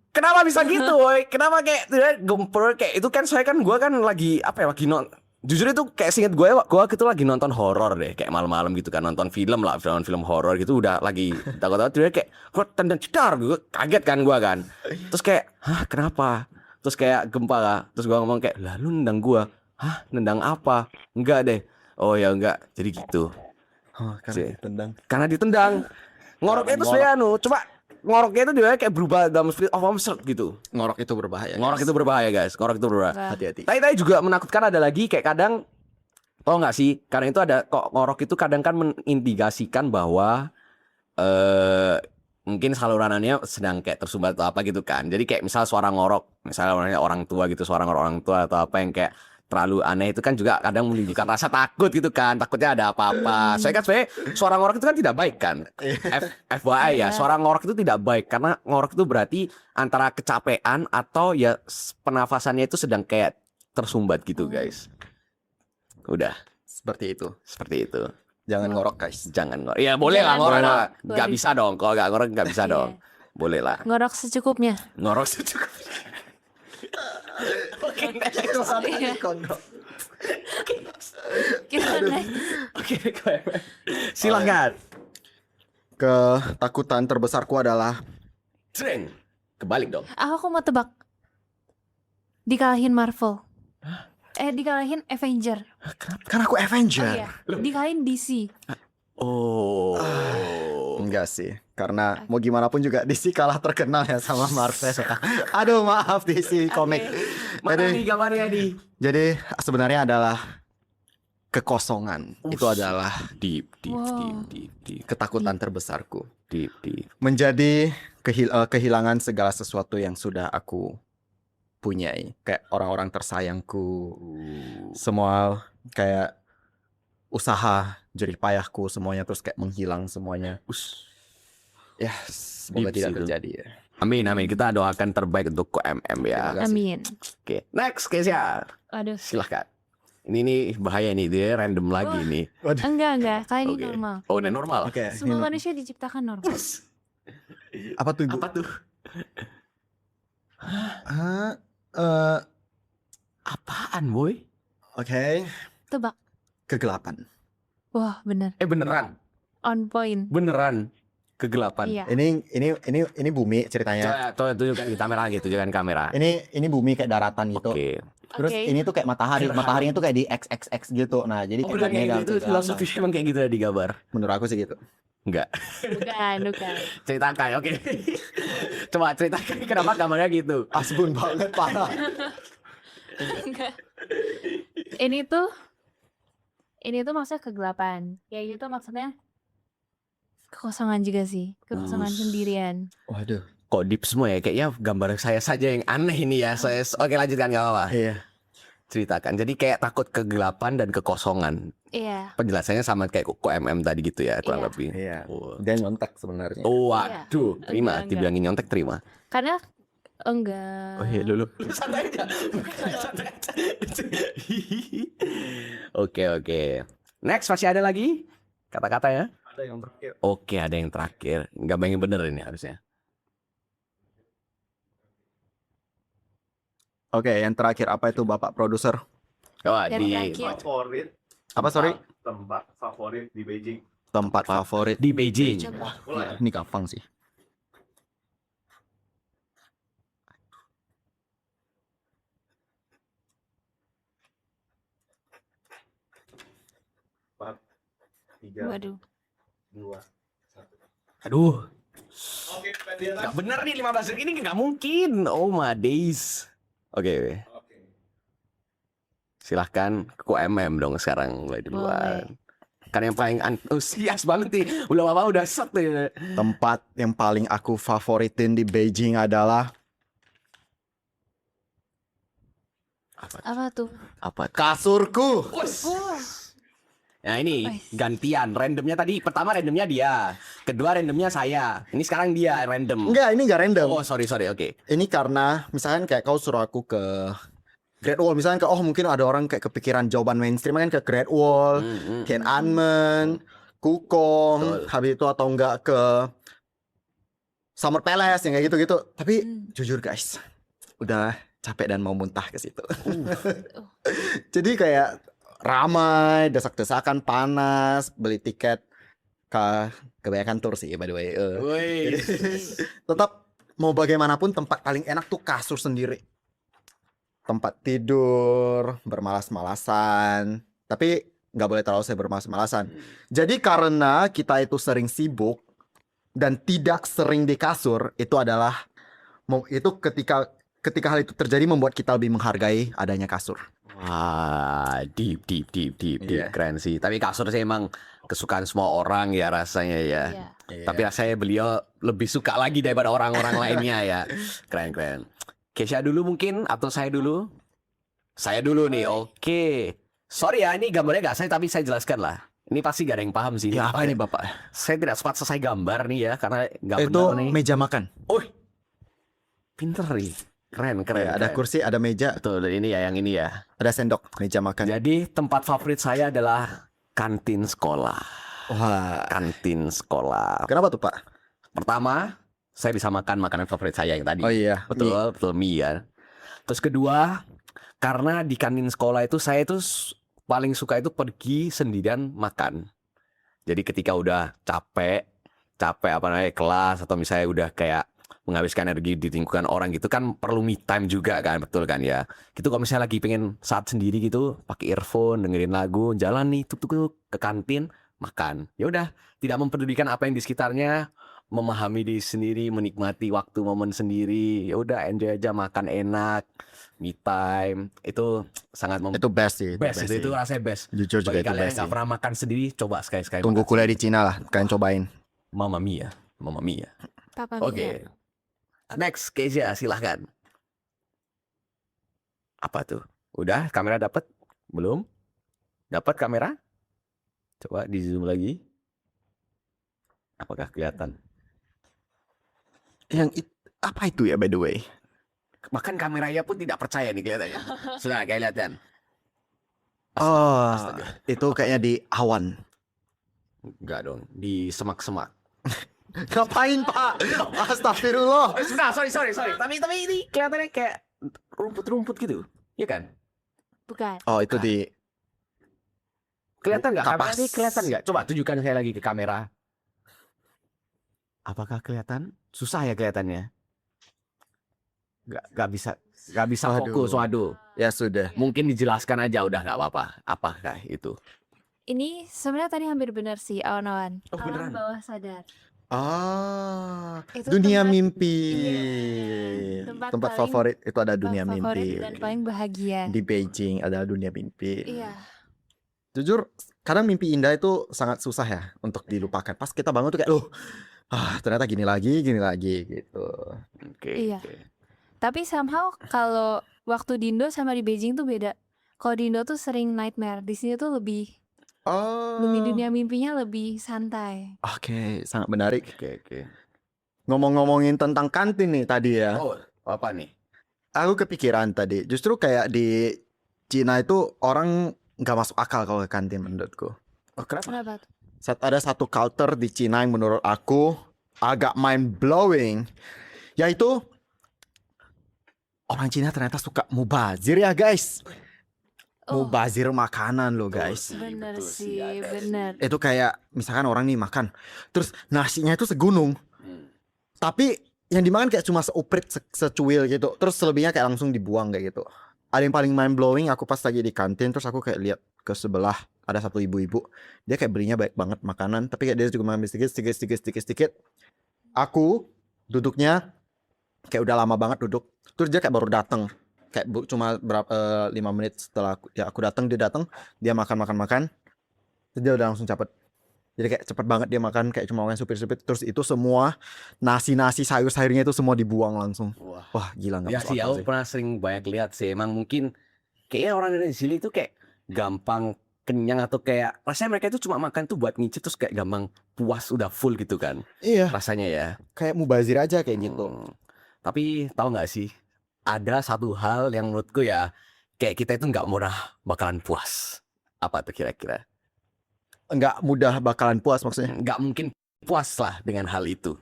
Kenapa bisa gitu, woy? Kenapa kayak gempur kayak itu kan saya kan gua kan lagi apa ya, lagi jujur itu kayak seinget gue waktu itu lagi nonton horor deh, kayak malam-malam gitu kan, nonton film lah, film horor gitu, udah lagi takut-takut dia kayak gue tendang cedar, gue kaget kan gue kan, terus kayak hah kenapa, terus kayak gempa lah, terus gue ngomong kayak lah lu nendang gue, hah nendang apa, enggak deh, oh ya enggak, jadi gitu, karena ditendang, ngoroknya itu saya coba ngoroknya itu dia kayak berubah dalam speed of omset gitu. Ngorok itu berbahaya. Ngorok itu berbahaya guys, ngorok itu berbahaya. Wah. Hati-hati. Tapi juga menakutkan ada lagi kayak kadang, oh nggak sih? Karena itu ada kok ngorok itu kadang kan mengindikasikan bahwa mungkin salurannya sedang kayak tersumbat atau apa gitu kan. Jadi kayak misal suara ngorok, misalnya orang tua gitu, suara ngorok orang tua atau apa yang kayak terlalu aneh itu kan juga kadang menunjukkan rasa takut gitu kan, takutnya ada apa-apa. Saya kan sebenarnya suara ngorok itu kan tidak baik kan. FYI ya, suara ngorok itu tidak baik karena ngorok itu berarti antara kecapean atau ya pernafasannya itu sedang kayak tersumbat gitu guys. Udah Seperti itu. seperti itu. Jangan ngorok guys. Jangan ngorok. Ya boleh lah Jangan ngorok. ngorok. Nggak Boleh. bisa dong. Kalau nggak ngorok nggak bisa dong. Boleh lah. Ngorok secukupnya. Ngorok secukupnya. Oke, next. Iya. Kondok. Kita next. Oke, silakan. Ketakutan terbesarku adalah Jreng. Kebalik dong. Aku mau tebak. Dikalahin Marvel. Dikalahin Avenger. karena aku Oh Avenger. iya. Dikalahin DC. Oh. Enggak sih, karena mau gimana pun juga DC kalah terkenal ya sama Marvel. Aduh maaf DC komik. Mana Jadi, nih gambarnya di? jadi sebenarnya adalah kekosongan. Itu adalah Deep. Wow. ketakutan terbesarku. Deep. Menjadi kehilangan segala sesuatu yang sudah aku punyai. Kayak orang-orang tersayangku, semua kayak usaha jerih payahku semuanya terus kayak menghilang semuanya. Ya, semoga Deep tidak sih itu. terjadi ya. Amin. Kita doakan terbaik untuk KMM ya. Terima kasih. Amin. Oke, next Kesia. Aduh. Silahkan. Ini nih bahaya nih, dia random lagi nih. Enggak. Kali ini Oke. normal. Oh, udah normal. Oke, Semua ini manusia diciptakan normal. apa tuh? Bu? Apa tuh? Hah? Apaan, boy? Oke, Tebak. kegelapan. Wah, bener. Beneran. On point. Beneran. Kegelapan. Iya. Ini bumi ceritanya. Coba tunjukkan di kamera gitu, tunjukkan kamera. Ini bumi kayak daratan gitu. Oke. Terus Oke. ini tuh kayak mataharinya tuh kayak di XXX gitu. Nah, jadi Oh, bener kayak kayak gitu. Filosofi emang kayak gitu ya di gambar. menurut aku sih gitu. Enggak. Bukan. Ceritakan, oke. Coba ceritakan kenapa gambarnya gitu. Asbun banget parah. Enggak. Ini tuh maksudnya kegelapan. Kayak gitu maksudnya kekosongan juga sih. Kekosongan sendirian. Waduh. Kok deep semua ya? Kayaknya gambar saya saja yang aneh ini ya. Oke, lanjutkan, gak apa-apa. Iya. Ceritakan. Jadi kayak takut kegelapan dan kekosongan. Iya. Penjelasannya sama kayak KMM tadi gitu ya, kurang Iya. lebih. Iya. Oh. Dia nyontek sebenarnya. Oh, waduh, terima. Enggak. Dibilangin nyontek, terima. Karena enggak. Oh iya dulu. Santai aja. Santai aja. Oke. Next, masih ada lagi kata-katanya? Ada yang terakhir. Oke, ada yang terakhir. Nggak bayangin bener ini harusnya. Oke, yang terakhir apa itu Bapak produser? Coba Yang di terakhir. Favorit Apa sorry? tempat favorit di Beijing. Tempat favorit. di Beijing. Coba. Mulai. Ini gampang sih. Empat, tiga, Waduh. dua. Aduh. Oke, Nggak bener nih 15 detik ini nggak mungkin. Oh my days. Oke. Silahkan ke MM dong sekarang mulai duluan. Kan yang paling antusias banget nih. Udah lama udah set nih. Tempat yang paling aku favoritin di Beijing adalah Apa tuh? Apa? kasurku. Nah ini Wes. gantian. Randomnya tadi pertama randomnya dia, kedua randomnya saya. Ini sekarang dia random. Enggak, ini enggak random. Oh sorry oke. Ini karena misalkan kayak kau suruh aku ke Great Wall, misalkan mungkin ada orang kayak kepikiran jawaban mainstream kan ke Great Wall, Tiananmen, Kukong, Betul. habis itu atau enggak ke Summer Palace yang kayak gitu-gitu. Tapi jujur guys, udah capek dan mau muntah ke situ. Jadi kayak ramai, desak-desakan, panas, beli tiket kebanyakan tur sih by the way. Woi. Tetap mau bagaimanapun tempat paling enak tuh kasur sendiri. Tempat tidur, bermalas-malasan. Tapi nggak boleh terlalu sering bermalas-malasan. Jadi karena kita itu sering sibuk dan tidak sering di kasur, itu adalah itu ketika hal itu terjadi membuat kita lebih menghargai adanya kasur. Wah, deep. Iya. Keren sih. Tapi kasur sih emang kesukaan semua orang ya rasanya ya. Iya. Tapi rasanya beliau lebih suka lagi daripada orang-orang lainnya ya. Keren. Kesha dulu mungkin atau saya dulu? Saya dulu nih. Oke. Sorry ya, ini gambarnya nggak saya tapi saya jelaskan lah. Ini pasti gak ada yang paham sih. Ya apa ini Bapak? Saya tidak sempat selesai gambar nih ya karena nggak Itu benar nih. meja makan. Pinter nih. Keren. Ya, ada kursi, ada meja, Betul, dan ini ya yang ini ya. ada sendok, meja makan. Jadi tempat favorit saya adalah kantin sekolah. Wah, Kantin sekolah. kenapa tuh Pak? Pertama, saya bisa makan makanan favorit saya yang tadi. Oh iya, Betul mie ya. Terus kedua, karena di kantin sekolah itu saya itu paling suka itu pergi sendirian makan. Jadi ketika udah capek apa namanya kelas atau misalnya udah kayak menghabiskan energi di lingkungan orang gitu kan perlu me time juga kan, betul kan ya. Gitu kalau misalnya lagi pengen saat sendiri gitu, pakai earphone, dengerin lagu, jalan nih tuk ke kantin, makan. Ya udah, tidak mempedulikan apa yang di sekitarnya, memahami diri sendiri, menikmati waktu momen sendiri. Ya udah, enjoy aja, makan enak, me time. Itu sangat itu best sih. best sih. itu rasanya best. Jujur juga Bagi itu kalian best yang nggak sih. pernah makan sendiri, coba sekali-sekali Tunggu makan kuliah di sendiri. Cina lah, kalian cobain. Mamma Mia. Papa Oke. Mia. Next, Kezia, silahkan. Apa tuh? Udah, kamera dapat? Belum? Dapat kamera? Coba di zoom lagi. Apakah kelihatan? Apa itu ya by the way? Bahkan kameranya pun tidak percaya nih kelihatannya. Sudah, kayak kelihatan. Oh, Astaga. itu kayaknya di awan. Enggak dong, di semak-semak. Ngapain Pak? Astagfirullah. Sebentar, sorry. Tapi ini kelihatannya kayak rumput-rumput gitu. Iya kan? Bukan. Oh, itu di Kelihatan nggak? Kamera Kapas. ini kelihatan nggak? Coba tunjukkan saya lagi ke kamera. Apakah kelihatan? Susah ya kelihatannya. Nggak bisa Waduh. fokus. Waduh. ya sudah. Mungkin dijelaskan aja udah nggak apa-apa. Apakah itu? Ini sebenarnya tadi hampir benar sih awan-awan. Oh, Alam beneran? bawah sadar. Ah, Itu dunia tempat- mimpi. Iya, tempat Tempat paling- favorit itu ada Tempat dunia favorit mimpi. dan paling bahagia. Di Beijing ada dunia mimpi. Iya. Jujur, kadang mimpi indah itu sangat susah ya untuk dilupakan. Pas kita bangun tuh kayak, ternyata gini lagi gitu. Oke. Iya. oke. Tapi somehow kalau waktu di Indo sama di Beijing tuh beda. Kalau di Indo tuh sering nightmare, di sini tuh lebih Oh, dunia mimpinya lebih santai. oke, sangat menarik. Oke. Ngomong-ngomongin tentang kantin nih tadi ya. Oh, apa nih? Aku kepikiran tadi, justru kayak di Cina itu orang nggak masuk akal kalau ke kantin menurutku. Oh, kenapa? Kenapa tuh? Ada satu culture di Cina yang menurut aku agak mind blowing, yaitu orang Cina ternyata suka mubazir ya guys. Oh, Mubazir makanan loh guys. bener betul sih, sih, ada sih. bener. Itu kayak misalkan orang nih makan, terus nasinya itu segunung, Hmm. tapi yang dimakan kayak cuma seuprit, secuil gitu. Terus selebihnya kayak langsung dibuang kayak gitu. Ada yang paling mind blowing, aku pas lagi di kantin, terus aku kayak lihat ke sebelah ada satu ibu-ibu, dia kayak belinya baik banget makanan, tapi kayak dia juga mengambil sedikit. Aku duduknya kayak udah lama banget duduk. Terus dia kayak baru datang. Kayak cuma berapa 5 menit setelah aku datang, dia makan. Terus dia udah langsung cepet. Jadi kayak cepet banget dia makan, kayak cuma makan supir-supir. Terus itu semua nasi sayur-sayurnya itu semua dibuang langsung. Wah. Wah gila nggak Ya masuk sih, akal aku sih. pernah sering banyak lihat sih. Emang mungkin kayaknya orang dari sini tuh kayak gampang kenyang atau kayak rasanya mereka itu cuma makan tuh buat ngicip terus kayak gampang puas udah full gitu kan Iya, rasanya ya. kayak mubazir aja kayak gitu. Tapi tahu nggak sih, ada satu hal yang menurutku ya kayak kita itu nggak murah bakalan puas. Apa tuh kira-kira? Nggak mudah bakalan puas maksudnya. Nggak mungkin puas lah dengan hal itu.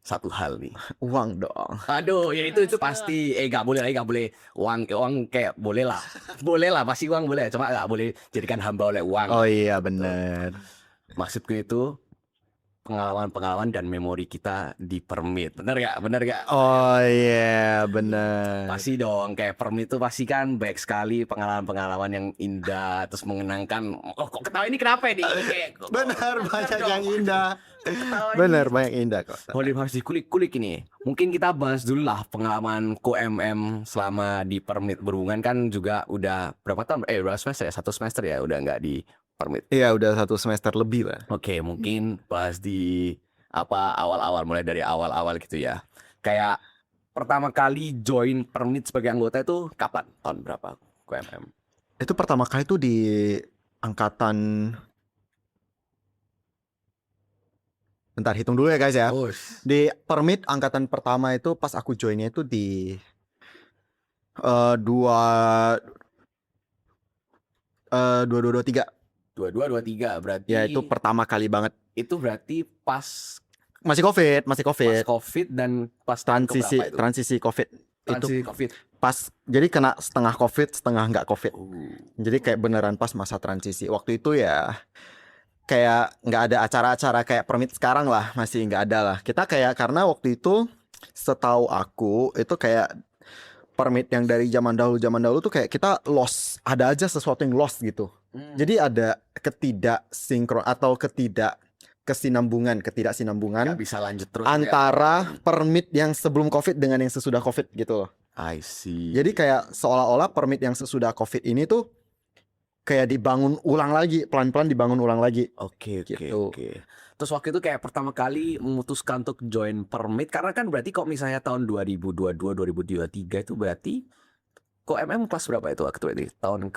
Satu hal nih. Uang dong. Aduh, ya itu pasti. Nggak boleh. Uang kayak boleh lah, pasti uang boleh. Cuma nggak boleh jadikan hamba oleh uang. Oh iya bener. Maksudku itu pengalaman dan memori kita di permit. Bener gak? Oh iya bener. Pasti dong, kayak permit itu pasti kan baik sekali pengalaman-pengalaman yang indah, terus mengenangkan. Oh, kok ketawa ini kenapa nih? Bener banyak yang indah. Ketawa Bener banyak indah kok. Boleh harus dikulik-kulik ini. Mungkin kita bahas dulu lah pengalaman KOMM selama di permit berhubungan kan juga udah berapa tahun? Berapa semester ya? 1 semester ya udah nggak di permit. Iya udah 1 semester lebih lah. Oke, mungkin bahas di awal-awal, mulai dari awal-awal gitu ya. Kayak pertama kali join permit sebagai anggota itu kapan? Tahun berapa KOMM? Itu pertama kali tuh di angkatan. Bentar hitung dulu ya guys ya. Di permit angkatan pertama itu pas aku joinnya itu di 2223. 2223 berarti. Ya itu pertama kali banget. Itu berarti pas Masih COVID. COVID dan pas tahun keberapa itu? Transisi COVID. Transisi Itu COVID. pas jadi kena setengah COVID, setengah nggak COVID. Jadi kayak beneran pas masa transisi. Waktu itu ya kayak nggak ada acara-acara kayak permit sekarang lah, masih nggak ada lah. Kita kayak karena waktu itu setahu aku itu kayak permit yang dari zaman dahulu tuh kayak kita lost, ada aja sesuatu yang lost gitu. Jadi ada ketidaksinchron atau ketidaksinambungan Nggak bisa lanjut terus antara permit yang sebelum COVID dengan yang sesudah COVID gitu loh. I see. Jadi kayak seolah-olah permit yang sesudah COVID ini tuh kayak dibangun ulang lagi, pelan-pelan dibangun ulang lagi. Oke. Gitu. Terus waktu itu kayak pertama kali memutuskan untuk join permit karena kan berarti kok misalnya tahun 2022 2023 itu berarti kok kelas berapa itu waktu itu? Tahun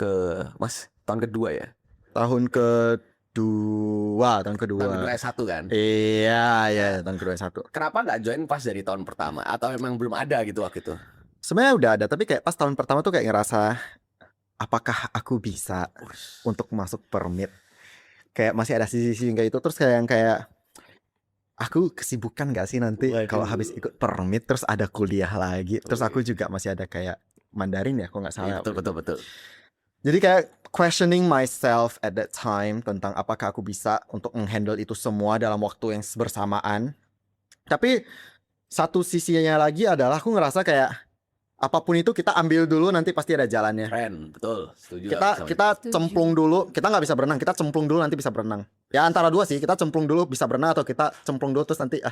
kedua ya? Tahun kedua. Tahun kedua S1 kan? Iya, tahun kedua S1. Kenapa nggak join pas dari tahun pertama? Atau emang belum ada gitu waktu itu? Sebenarnya udah ada, tapi kayak pas tahun pertama tuh kayak ngerasa apakah aku bisa untuk masuk permit? Kayak masih ada sisi-sisi kayak itu, terus kayak aku kesibukan gak sih nanti kalau habis ikut permit terus ada kuliah lagi. Terus aku juga masih ada kayak Mandarin ya, kalau nggak salah. Betul. Jadi kayak questioning myself at that time tentang apakah aku bisa untuk menghandle itu semua dalam waktu yang bersamaan. Tapi satu sisinya lagi adalah aku ngerasa kayak apapun itu kita ambil dulu, nanti pasti ada jalannya. Keren, betul. Setuju. Kita cemplung dulu, kita nggak bisa berenang, kita cemplung dulu nanti bisa berenang. Ya antara dua sih, kita cemplung dulu bisa berenang atau kita cemplung dulu terus nanti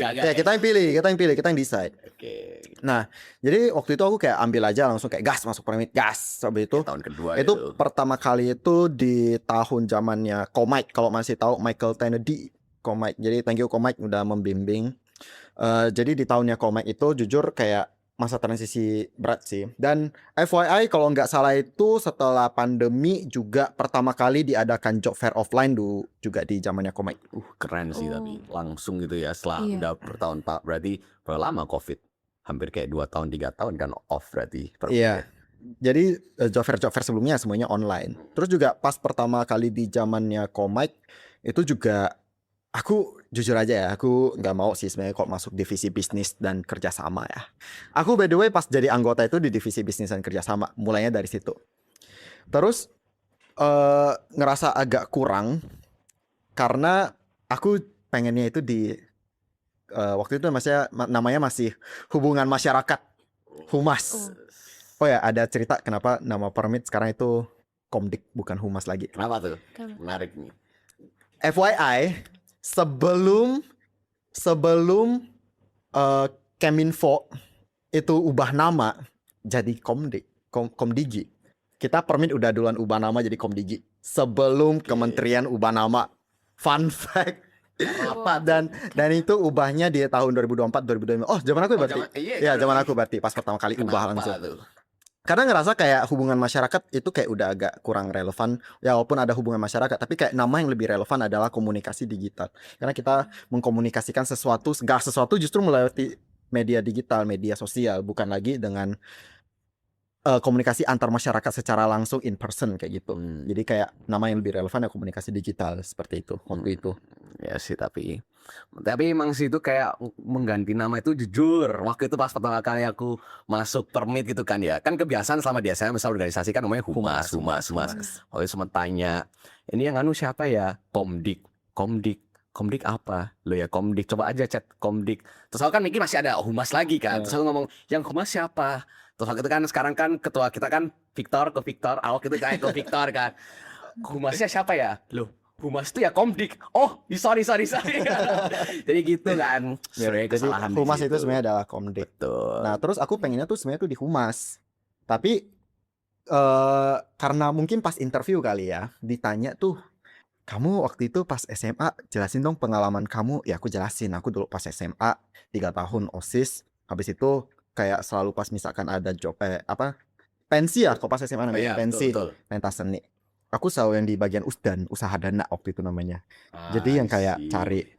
ya kita yang pilih, kita yang decide. Nah, jadi waktu itu aku kayak ambil aja langsung kayak gas masuk permit, gas. Habis itu tahun kedua itu pertama kali itu di tahun zamannya Komike, kalau masih tahu Michael Kennedy Komike. Jadi thank you Komike udah membimbing. Jadi di tahunnya Komike itu jujur kayak masa transisi berat sih. Dan FYI kalau nggak salah itu setelah pandemi juga pertama kali diadakan job fair offline juga di zamannya Komike. Keren sih tapi langsung gitu ya setelah Iya. udah bertahun berarti berapa lama COVID? Hampir kayak 2 tahun 3 tahun kan off berarti. Iya. Jadi job fair sebelumnya semuanya online. Terus juga pas pertama kali di zamannya Komike itu juga aku jujur aja ya, aku nggak mau sih sebenarnya kok masuk divisi bisnis dan kerjasama ya. Aku by the way pas jadi anggota itu di divisi bisnis dan kerjasama, mulainya dari situ. Terus ngerasa agak kurang karena aku pengennya itu di waktu itu namanya masih hubungan masyarakat, humas. Oh ya ada cerita kenapa nama permit sekarang itu Komdik bukan humas lagi. Kenapa tuh? Menarik nih. FYI, sebelum Keminfo itu ubah nama jadi Komdigi. Kita Permit udah duluan ubah nama jadi Komdigi sebelum Kementerian ubah nama. Fun fact. Apa dan itu ubahnya di tahun 2024 2025. Oh, zaman aku berarti. Ya, zaman aku berarti pas pertama kali ubah langsung. Karena ngerasa kayak hubungan masyarakat itu kayak udah agak kurang relevan. Ya walaupun ada hubungan masyarakat, tapi kayak nama yang lebih relevan adalah komunikasi digital. Karena kita mengkomunikasikan sesuatu, segala sesuatu justru melalui media digital, media sosial, bukan lagi dengan komunikasi antar masyarakat secara langsung in person kayak gitu. Jadi kayak nama yang lebih relevan ya komunikasi digital seperti itu waktu itu. Ya sih, tapi emang sih itu kayak mengganti nama itu jujur waktu itu pas pertama kali aku masuk Permit gitu kan ya, kan kebiasaan selama di SMA misal organisasi kan namanya humas. Waktu itu sempat tanya, ini yang anu siapa ya? Komdik apa? Lo ya Komdik, coba aja chat Komdik. Terus aku kan mikir masih ada humas lagi kan. Terus aku ngomong, yang humas siapa? Terus waktu itu kan sekarang kan ketua kita kan Victor, Awak itu kayak ke Victor kan. Humasnya siapa ya? Loh, humas itu ya Komdik. Oh, sorry. Jadi gitu kan. Sebenarnya Jadi kesalahan di humas itu situ. sebenarnya adalah Komdik. Betul. Nah, terus aku pengennya tuh sebenarnya tuh di humas. Tapi karena mungkin pas interview kali ya, ditanya tuh, kamu waktu itu pas SMA jelasin dong pengalaman kamu. Ya aku jelasin, aku dulu pas SMA 3 tahun OSIS. Habis itu kayak selalu pas misalkan ada job pensi ya, kalau pas SMA namanya Iya, pensi, betul. pentas seni. Aku selalu yang di bagian USDAN, usaha dana waktu itu namanya. Jadi yang kayak cari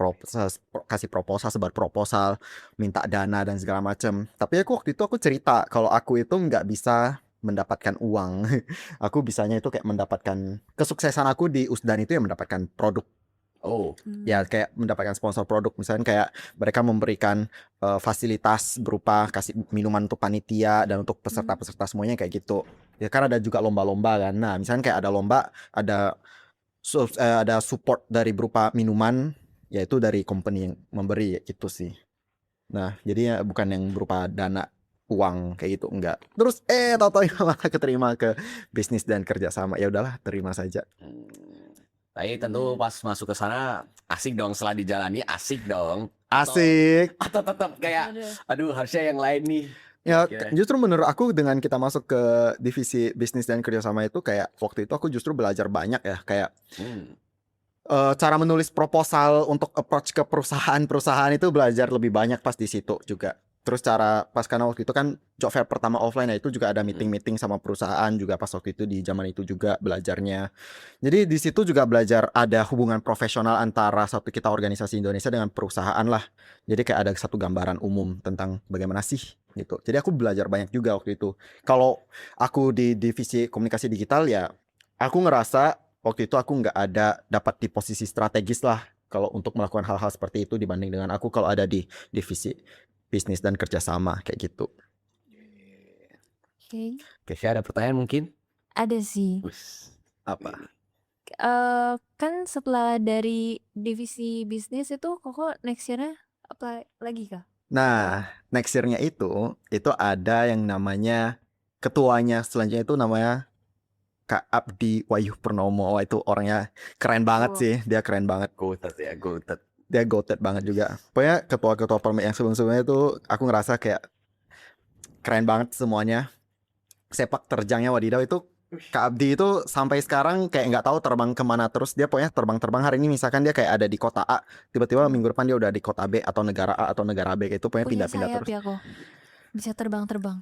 kasih proposal, sebar proposal, minta dana dan segala macam. Tapi waktu itu aku cerita kalau aku itu nggak bisa mendapatkan uang. Aku bisanya itu kayak mendapatkan kesuksesan aku di USDAN itu yang mendapatkan produk. Oh, Ya kayak mendapatkan sponsor produk, misalnya kayak mereka memberikan fasilitas berupa kasih minuman untuk panitia dan untuk peserta-peserta semuanya kayak gitu. Ya kan ada juga lomba-lomba kan. Nah, misalnya kayak ada lomba, ada support dari berupa minuman, yaitu dari company yang memberi gitu sih. Nah, jadi ya bukan yang berupa dana uang kayak gitu, enggak. Terus tahu-tahu malah keterima ke bisnis dan kerjasama. Ya udahlah, terima saja. tapi tentu pas masuk ke sana asik dong, setelah dijalani asik dong. Asik. Atau tetap kayak aduh harusnya yang lain nih. Ya, Kira. justru menurut aku dengan kita masuk ke divisi bisnis dan kerjasama itu kayak waktu itu aku justru belajar banyak ya, kayak cara menulis proposal untuk approach ke perusahaan itu belajar lebih banyak pas di situ juga. Terus karena waktu itu kan job fair pertama offline ya, itu juga ada meeting sama perusahaan juga pas waktu itu, di zaman itu juga belajarnya. Jadi di situ juga belajar ada hubungan profesional antara kita organisasi Indonesia dengan perusahaan lah. Jadi kayak ada satu gambaran umum tentang bagaimana sih gitu. Jadi aku belajar banyak juga waktu itu. Kalau aku di divisi komunikasi digital ya, aku ngerasa waktu itu aku nggak ada dapat di posisi strategis lah kalau untuk melakukan hal-hal seperti itu dibanding dengan aku kalau ada di divisi bisnis dan kerjasama kayak gitu. Oke. Kesha ada pertanyaan mungkin? Ada sih. Apa? Kan setelah dari divisi bisnis itu Koko next year-nya apply lagi kah? Nah, next year-nya itu ada yang namanya ketuanya selanjutnya itu namanya Kak Abdi Wahyu Purnomo. Wah, itu orangnya keren banget sih, dia keren banget. Goated. Dia goated banget juga. Pokoknya ketua-ketua Permit yang sebelum-sebelumnya itu aku ngerasa kayak keren banget semuanya. Sepak terjangnya wadidaw itu. Kak Abdi itu sampai sekarang kayak nggak tahu terbang kemana terus. Dia pokoknya terbang hari ini misalkan dia kayak ada di kota A, tiba-tiba minggu depan dia udah di kota B atau negara A atau negara B, kayak itu pokoknya Punya pindah-pindah sayap terus. ya kok. Bisa terbang.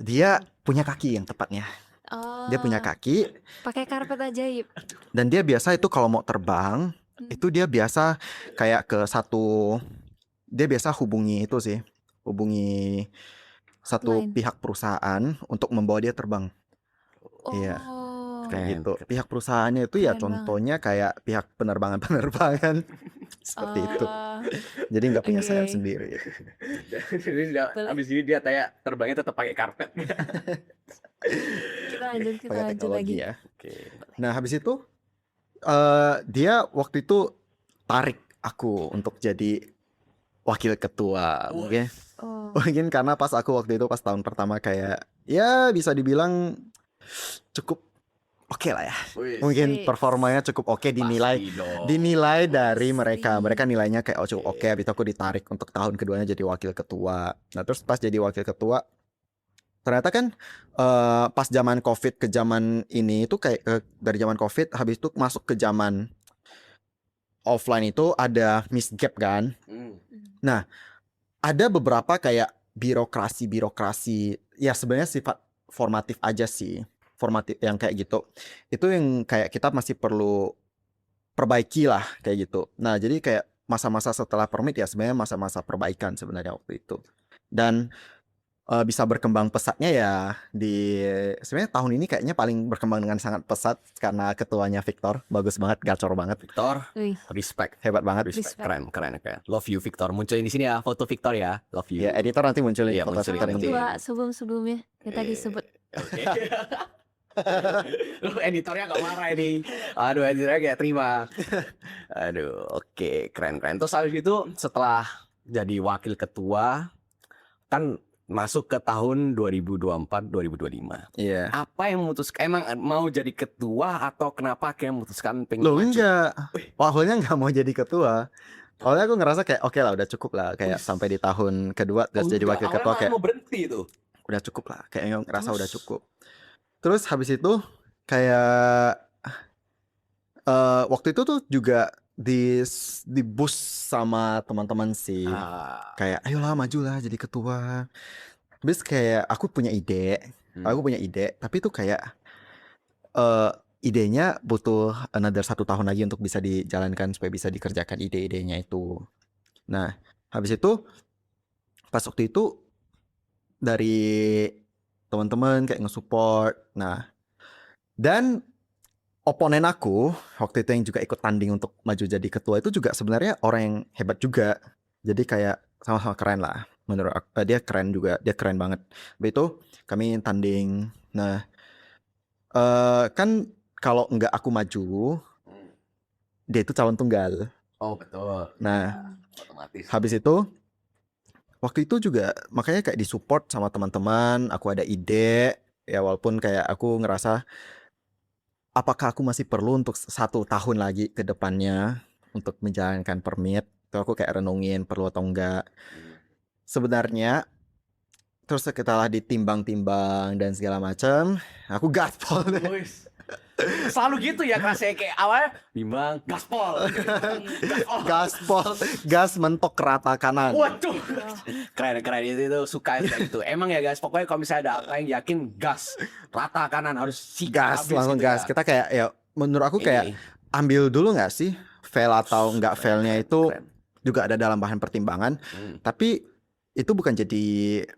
Dia punya kaki yang tepatnya. Oh. Dia punya kaki Pakai karpet ajaib. dan dia biasa itu kalau mau terbang itu dia biasa kayak dia biasa hubungi satu Line. pihak perusahaan untuk membawa dia terbang. Oh. Iya. Kayak Keren. gitu. Pihak perusahaannya itu ya Keren contohnya kayak pihak penerbangan seperti itu. Jadi nggak punya sayap Oke. sendiri. Jadi Boleh. abis ini dia kayak terbangnya tetap pakai karpet. Kita lanjut Pakai teknologi lagi. ya. Oke. Nah, habis itu dia waktu itu tarik aku untuk jadi wakil ketua. Mungkin karena pas aku waktu itu pas tahun pertama kayak ya bisa dibilang cukup oke lah ya. Wih, Mungkin Wih. performanya cukup oke dinilai dari mereka. Mereka nilainya kayak cukup oke. Habis itu aku ditarik untuk tahun keduanya jadi wakil ketua. Nah terus pas jadi wakil ketua, ternyata kan pas zaman COVID ke zaman ini itu kayak dari zaman COVID habis itu masuk ke zaman offline itu ada miss gap kan. Nah ada beberapa kayak birokrasi ya sebenarnya sifat formatif aja sih, formatif yang kayak gitu itu yang kayak kita masih perlu perbaiki lah kayak gitu. Nah jadi kayak masa-masa setelah permit ya sebenarnya masa-masa perbaikan sebenarnya waktu itu. Dan bisa berkembang pesatnya ya di sebenarnya tahun ini kayaknya paling berkembang dengan sangat pesat karena ketuanya Victor bagus banget, gacor banget, Victor, Wih. respect. hebat banget. Respect. Respect. Keren. Love you Victor. Munculin di sini ya foto Victor ya. Love you. Ya editor nanti munculin Iya, foto munculin Victor nanti. ini. Ketua sebelum-sebelumnya yang tadi sebut. Oke. Lu editornya gak marah ini. Aduh, editornya gak terima. Aduh, oke, keren. Terus habis itu setelah jadi wakil ketua kan masuk ke tahun 2024-2025. Iya. Apa yang memutuskan emang mau jadi ketua atau kenapa akhirnya memutuskan pengen Loh maju? enggak, awalnya nggak mau jadi ketua. Awalnya aku ngerasa kayak oke lah udah cukup lah kayak Wih. sampai di tahun kedua terus jadi enggak, wakil awalnya ketua malah kayak mau berhenti tuh. udah cukup lah kayaknya ngerasa Terus? udah cukup. Terus habis itu kayak waktu itu tuh juga di boost sama teman-teman sih. Kayak ayolah majulah jadi ketua. Terus kayak aku punya ide, tapi itu kayak idenya butuh another 1 tahun lagi untuk bisa dijalankan supaya bisa dikerjakan ide-idenya itu. Nah, habis itu pas waktu itu dari teman-teman kayak nge-support. Nah, dan oponen aku waktu itu yang juga ikut tanding untuk maju jadi ketua itu juga sebenarnya orang yang hebat juga. Jadi kayak sama-sama keren lah menurut aku. Dia keren juga, dia keren banget. Habis itu kami tanding. Nah, kan kalau nggak aku maju, dia itu calon tunggal. Oh betul. Nah, Otomatis. habis itu waktu itu juga makanya kayak disupport sama teman-teman. Aku ada ide ya walaupun kayak aku ngerasa apakah aku masih perlu untuk 1 tahun lagi ke depannya untuk menjalankan permit. Itu aku kayak renungin perlu atau enggak. Sebenarnya terus setelah ditimbang-timbang dan segala macam, aku gaspol deh. Wis. Selalu gitu ya rasanya kayak awalnya bimbang gaspol. Gas mentok ke rata kanan. Waduh. Keren itu suka yang kayak gitu. Emang ya guys, pokoknya kalau misalnya ada apa yang yakin gas rata kanan harus Gas, habis langsung gitu gas. ya. Kita kayak ya menurut aku kayak Ini. ambil dulu nggak sih fail atau nggak failnya itu Keren. juga ada dalam bahan pertimbangan. Tapi itu bukan jadi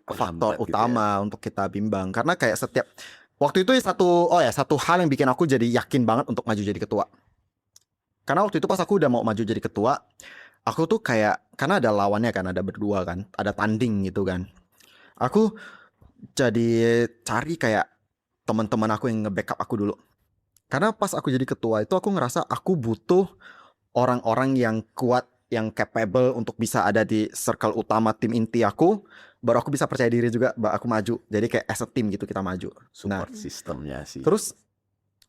faktor Penghambat gitu utama untuk kita bimbang karena kayak setiap waktu itu satu hal yang bikin aku jadi yakin banget untuk maju jadi ketua. Karena waktu itu pas aku udah mau maju jadi ketua, aku tuh kayak karena ada lawannya kan, ada berdua kan, ada tanding gitu kan. Aku jadi cari kayak teman-teman aku yang nge-backup aku dulu. Karena pas aku jadi ketua itu aku ngerasa aku butuh orang-orang yang kuat, yang capable untuk bisa ada di circle utama tim inti aku, baru aku bisa percaya diri juga bahwa aku maju. Jadi kayak as a team gitu kita maju. Support sistemnya sih. Terus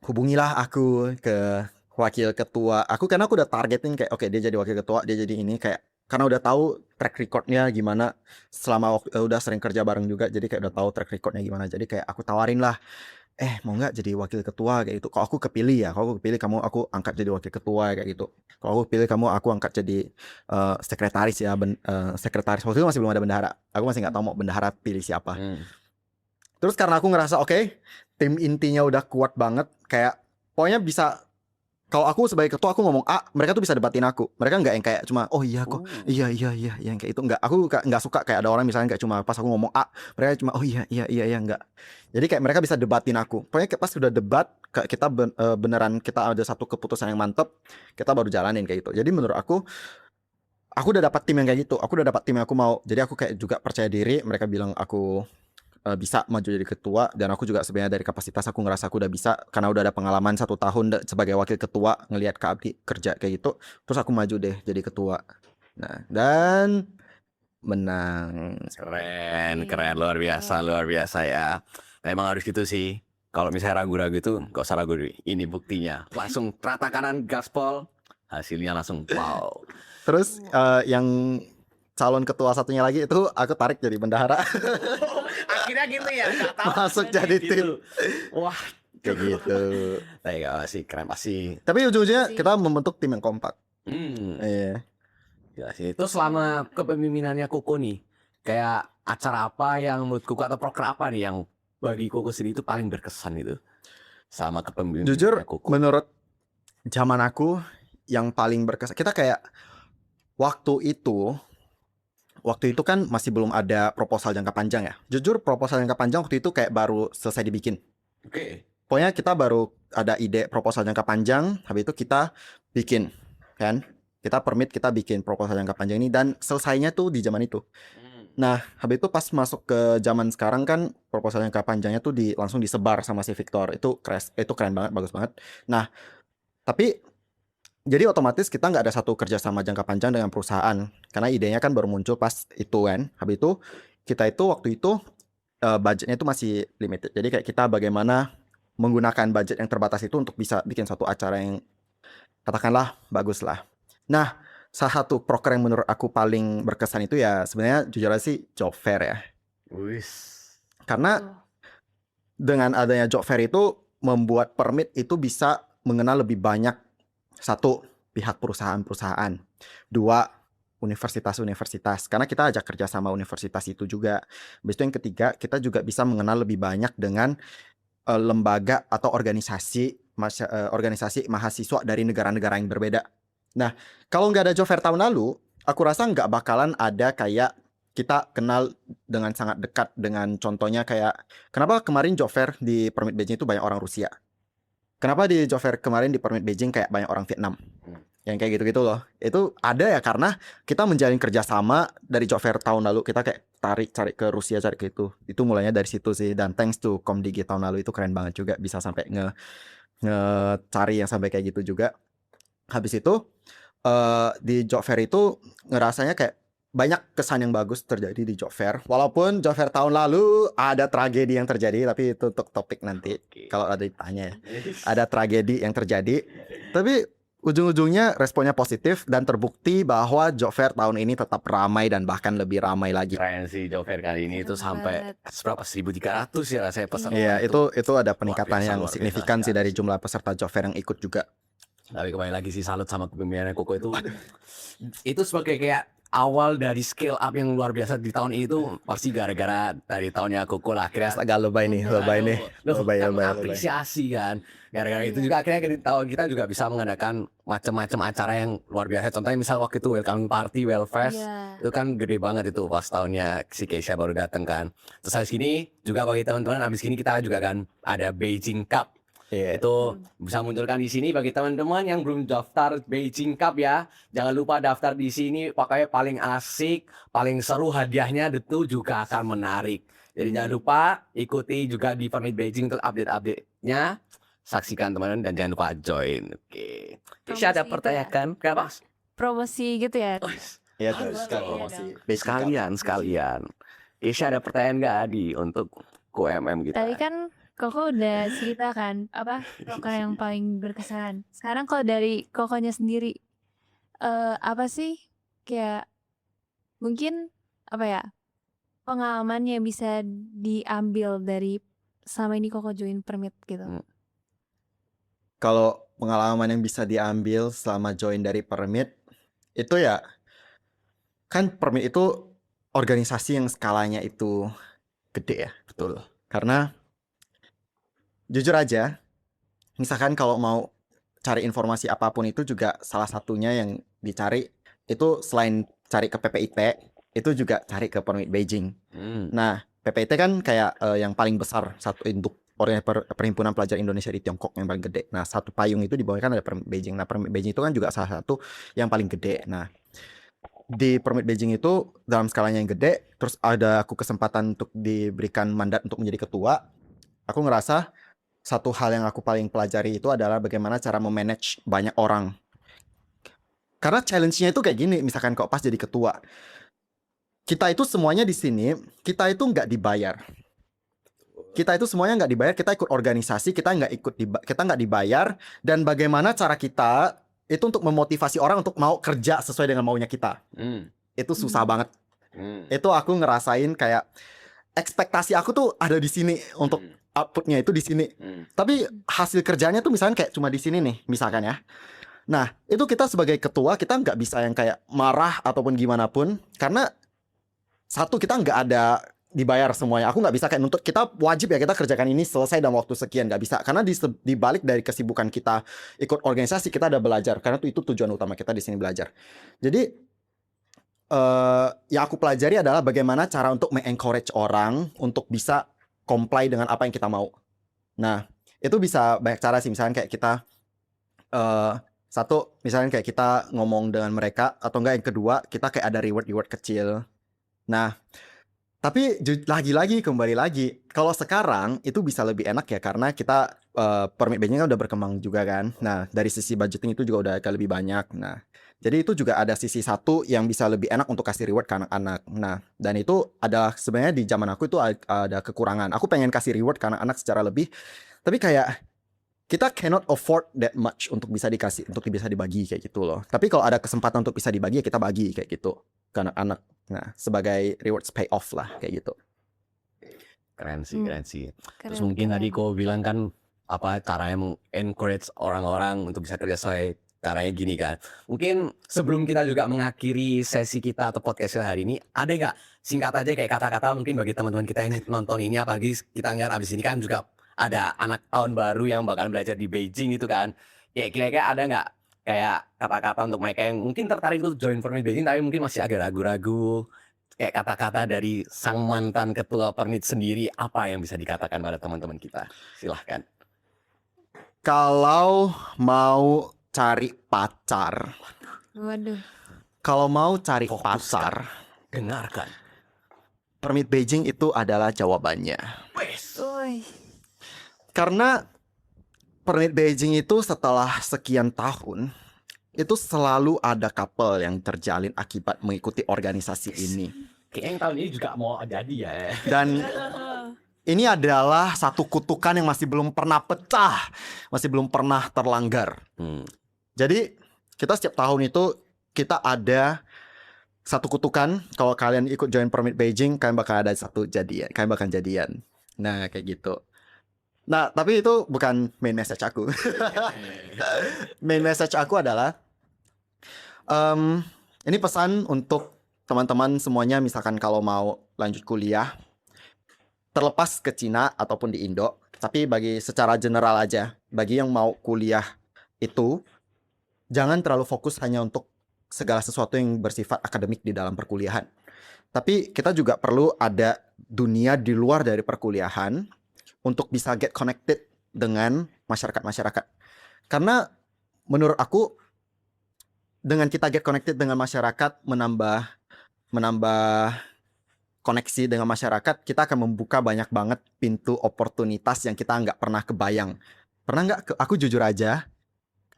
hubungilah aku ke wakil ketua. Karena aku udah targetin kayak oke, dia jadi wakil ketua, dia jadi ini kayak karena udah tahu track recordnya gimana selama udah sering kerja bareng juga, jadi kayak udah tahu track recordnya gimana. Jadi kayak aku tawarin lah, mau nggak jadi wakil ketua kayak gitu. Kalau aku kepilih aku angkat jadi wakil ketua kayak gitu. Kalau aku pilih kamu aku angkat jadi sekretaris ya, sekretaris. Waktu itu masih belum ada bendahara. Aku masih nggak tahu mau bendahara pilih siapa. Terus karena aku ngerasa oke, tim intinya udah kuat banget, kayak pokoknya bisa. Kalau aku sebagai ketua aku ngomong A, mereka tuh bisa debatin aku. Mereka nggak yang kayak cuma oh iya kok, iya yang kayak itu nggak. Aku nggak suka kayak ada orang misalnya kayak cuma pas aku ngomong A, mereka cuma oh iya nggak. Jadi kayak mereka bisa debatin aku. Pokoknya pas sudah debat, kita beneran kita ada satu keputusan yang mantep, kita baru jalanin kayak gitu. Jadi menurut aku udah dapat tim yang kayak gitu. Aku udah dapat tim yang aku mau. Jadi aku kayak juga percaya diri. Mereka bilang aku bisa maju jadi ketua, dan aku juga sebenarnya dari kapasitas aku ngerasa aku udah bisa karena udah ada pengalaman 1 tahun sebagai wakil ketua ngelihat Kak Abdi kerja kayak gitu. Terus aku maju deh jadi ketua. Nah, dan menang. Keren luar biasa ya. Emang harus gitu sih. Kalau misalnya ragu-ragu itu nggak usah ragu deh. Ini buktinya. Langsung rata kanan gaspol, hasilnya langsung wow. Terus yang calon ketua satunya lagi itu aku tarik jadi bendahara. Akhirnya gitu ya, nggak tahu. Masuk jadi tim. Gitu. Wah, Kayak gitu. tapi nggak sih keren pasti. Tapi ujung-ujungnya Sih. kita membentuk tim yang kompak. Iya. Ya sih. Itu selama kepemimpinannya Koko nih, kayak acara apa yang menurut Koko atau program apa nih yang bagi Koko sendiri itu paling berkesan itu sama kepemimpinan Jujur Koko? menurut zaman aku yang paling berkesan, kita kayak waktu itu kan masih belum ada proposal jangka panjang ya. Jujur proposal jangka panjang waktu itu kayak baru selesai dibikin. Oke. Pokoknya kita baru ada ide proposal jangka panjang, habis itu kita bikin kan. Kita permit kita bikin proposal jangka panjang ini dan selesainya tuh di zaman itu. Nah, habis itu pas masuk ke zaman sekarang kan proposal jangka panjangnya tuh langsung disebar sama si Victor. Itu keren banget, bagus banget. Nah, tapi jadi otomatis kita nggak ada satu kerjasama jangka panjang dengan perusahaan karena idenya kan baru muncul pas itu kan. Habis itu kita itu waktu itu budgetnya itu masih limited. Jadi kayak kita bagaimana menggunakan budget yang terbatas itu untuk bisa bikin satu acara yang katakanlah bagus lah. Nah, salah satu proker yang menurut aku paling berkesan itu ya sebenarnya jujur aja sih job fair ya. Wis. Karena Tuh. dengan adanya job fair itu membuat permit itu bisa mengenal lebih banyak, satu, pihak perusahaan-perusahaan, dua, universitas-universitas karena kita ajak kerja sama universitas itu juga. Habis itu yang ketiga, kita juga bisa mengenal lebih banyak dengan lembaga atau organisasi mahasiswa dari negara-negara yang berbeda. Nah, kalau nggak ada job fair tahun lalu, aku rasa nggak bakalan ada kayak kita kenal dengan sangat dekat dengan contohnya kayak kenapa kemarin job fair di Permit Beijing itu banyak orang Rusia. Kenapa di job fair kemarin di Permit Beijing kayak banyak orang Vietnam. Yang kayak gitu-gitu loh. Itu ada ya karena kita menjalin kerjasama dari job fair tahun lalu. Kita kayak cari ke Rusia, cari ke itu. Itu mulainya dari situ sih. Dan thanks to Komdigi tahun lalu itu keren banget juga. Bisa sampai cari yang sampai kayak gitu juga. Habis itu di job fair itu ngerasanya kayak banyak kesan yang bagus terjadi di job fair. Walaupun job fair tahun lalu ada tragedi yang terjadi, tapi itu untuk topik nanti. Kalau ada ditanya ya. Ada tragedi yang terjadi. Tapi ujung-ujungnya responnya positif dan terbukti bahwa job fair tahun ini tetap ramai dan bahkan lebih ramai lagi. Keren sih job fair kali ini itu Keren sampai banget. berapa 1.300 ya rasanya peserta. Iya, itu ada peningkatan biasa, yang luar signifikan biasa sih dari sekali. jumlah peserta job fair yang ikut juga. Tapi kembali lagi sih salut sama kepemimpinannya Koko itu sebagai kayak awal dari scale up yang luar biasa di tahun ini tuh pasti gara-gara dari tahunnya Koko lah akhirnya Agak lebay nih, lebay nih. Lebay. apresiasi kan gara-gara itu juga akhirnya di tahun kita juga bisa mengadakan macam-macam acara yang luar biasa. Contohnya misal waktu itu welcome party, Wellfest Iya. itu kan gede banget itu pas tahunnya si Keisha baru datang kan. Terus habis ini juga bagi teman-teman habis ini kita juga kan ada Beijing Cup. Iya. Itu bisa munculkan di sini bagi teman-teman yang belum daftar Beijing Cup ya. Jangan lupa daftar di sini, pokoknya paling asik, paling seru hadiahnya itu juga akan menarik. Jadi jangan lupa ikuti juga di Permit Beijing untuk update-update-nya. Saksikan teman-teman dan jangan lupa join. Oke. Kisah ada Promosi pertanyaan kan? Kenapa? Promosi gitu ya. Iya, Boleh, terus iya promosi. dong. Basic Cup. Sekalian. Kisah ada pertanyaan nggak Adi untuk QMM kita? Tadi kan Koko udah cerita kan apa proker yang paling berkesan. Sekarang kalau dari Kokonya sendiri apa sih kayak mungkin apa ya pengalaman yang bisa diambil dari selama ini Koko join Permit gitu. Kalau pengalaman yang bisa diambil selama join dari Permit itu ya kan Permit itu organisasi yang skalanya itu gede ya. Betul. Karena jujur aja, misalkan kalau mau cari informasi apapun itu juga salah satunya yang dicari itu selain cari ke PPIT itu juga cari ke Permit Beijing. Nah, PPIT kan kayak yang paling besar satu induk perhimpunan pelajar Indonesia di Tiongkok yang paling gede. Nah, satu payung itu di bawahnya kan ada Permit Beijing. Nah, Permit Beijing itu kan juga salah satu yang paling gede. Nah, di Permit Beijing itu dalam skalanya yang gede, terus ada aku kesempatan untuk diberikan mandat untuk menjadi ketua. Aku ngerasa satu hal yang aku paling pelajari itu adalah bagaimana cara memanage banyak orang. Karena challenge-nya itu kayak gini, misalkan kok pas jadi ketua. Kita itu semuanya di sini, kita itu nggak dibayar. kita itu semuanya nggak dibayar, kita ikut organisasi, kita nggak dibayar, dan bagaimana cara kita itu untuk memotivasi orang untuk mau kerja sesuai dengan maunya kita. Itu susah banget. Itu aku ngerasain kayak ekspektasi aku tuh ada di sini untuk outputnya itu di sini. Tapi hasil kerjanya tuh misalnya kayak cuma di sini nih, misalkan ya. Nah, itu kita sebagai ketua kita nggak bisa yang kayak marah ataupun gimana pun, karena satu kita nggak ada dibayar semuanya. Aku nggak bisa kayak nuntut kita wajib ya kita kerjakan ini selesai dalam waktu sekian, nggak bisa. Karena di balik dari kesibukan kita ikut organisasi kita ada belajar. Karena itu tujuan utama kita di sini belajar. Jadi yang aku pelajari adalah bagaimana cara untuk me-encourage orang untuk bisa comply dengan apa yang kita mau. Nah, itu bisa banyak cara sih. Misalnya kayak kita satu, misalnya kayak kita ngomong dengan mereka, atau enggak yang kedua kita kayak ada reward kecil. Nah, tapi lagi-lagi kembali lagi, kalau sekarang itu bisa lebih enak ya karena kita permit badging kan udah berkembang juga kan. Nah, dari sisi budgeting itu juga udah agak lebih banyak. Nah, jadi itu juga ada sisi satu yang bisa lebih enak untuk kasih reward ke anak-anak. Nah, dan itu adalah sebenarnya di zaman aku itu ada kekurangan. Aku pengen kasih reward ke anak-anak secara lebih, tapi kayak kita cannot afford that much untuk bisa dibagi kayak gitu loh. Tapi kalau ada kesempatan untuk bisa dibagi ya kita bagi kayak gitu ke anak-anak. Nah, sebagai rewards pay off lah kayak gitu. Keren sih. Terus Keren, mungkin tadi keren. kau bilang kan apa caranya encourage orang-orang untuk bisa kerja sesuai caranya gini kan. Mungkin sebelum kita juga mengakhiri sesi kita atau podcast hari ini, ada nggak singkat aja kayak kata-kata mungkin bagi teman-teman kita yang nonton ini, apalagi kita ngeliat abis ini kan juga ada anak tahun baru yang bakal belajar di Beijing itu kan. Ya kira-kira ada nggak kayak kata-kata untuk mereka yang mungkin tertarik untuk join Permit Beijing tapi mungkin masih agak ragu-ragu, kayak kata-kata dari sang mantan ketua Permit sendiri, apa yang bisa dikatakan pada teman-teman kita? Silahkan. Kalau mau cari pacar, Waduh. kalau mau cari Fokuskan. pacar, Dengarkan. Permit Beijing itu adalah jawabannya. Woi. Karena Permit Beijing itu setelah sekian tahun, itu selalu ada couple yang terjalin akibat mengikuti organisasi ini. Kayaknya yang tahun ini juga mau jadi ya. Dan ini adalah satu kutukan yang masih belum pernah pecah, masih belum pernah terlanggar. Jadi kita setiap tahun itu kita ada satu kutukan. Kalau kalian ikut join Permit Beijing, kalian bakal ada satu jadian, kalian bakal jadian. Nah kayak gitu. Nah tapi itu bukan main message aku. Main message aku adalah ini pesan untuk teman-teman semuanya. Misalkan kalau mau lanjut kuliah, terlepas ke Cina ataupun di Indo, tapi secara general aja, bagi yang mau kuliah itu jangan terlalu fokus hanya untuk segala sesuatu yang bersifat akademik di dalam perkuliahan. Tapi kita juga perlu ada dunia di luar dari perkuliahan untuk bisa get connected dengan masyarakat-masyarakat. Karena menurut aku dengan kita get connected dengan masyarakat, menambah koneksi dengan masyarakat, kita akan membuka banyak banget pintu oportunitas yang kita nggak pernah kebayang. Pernah nggak? Aku jujur aja,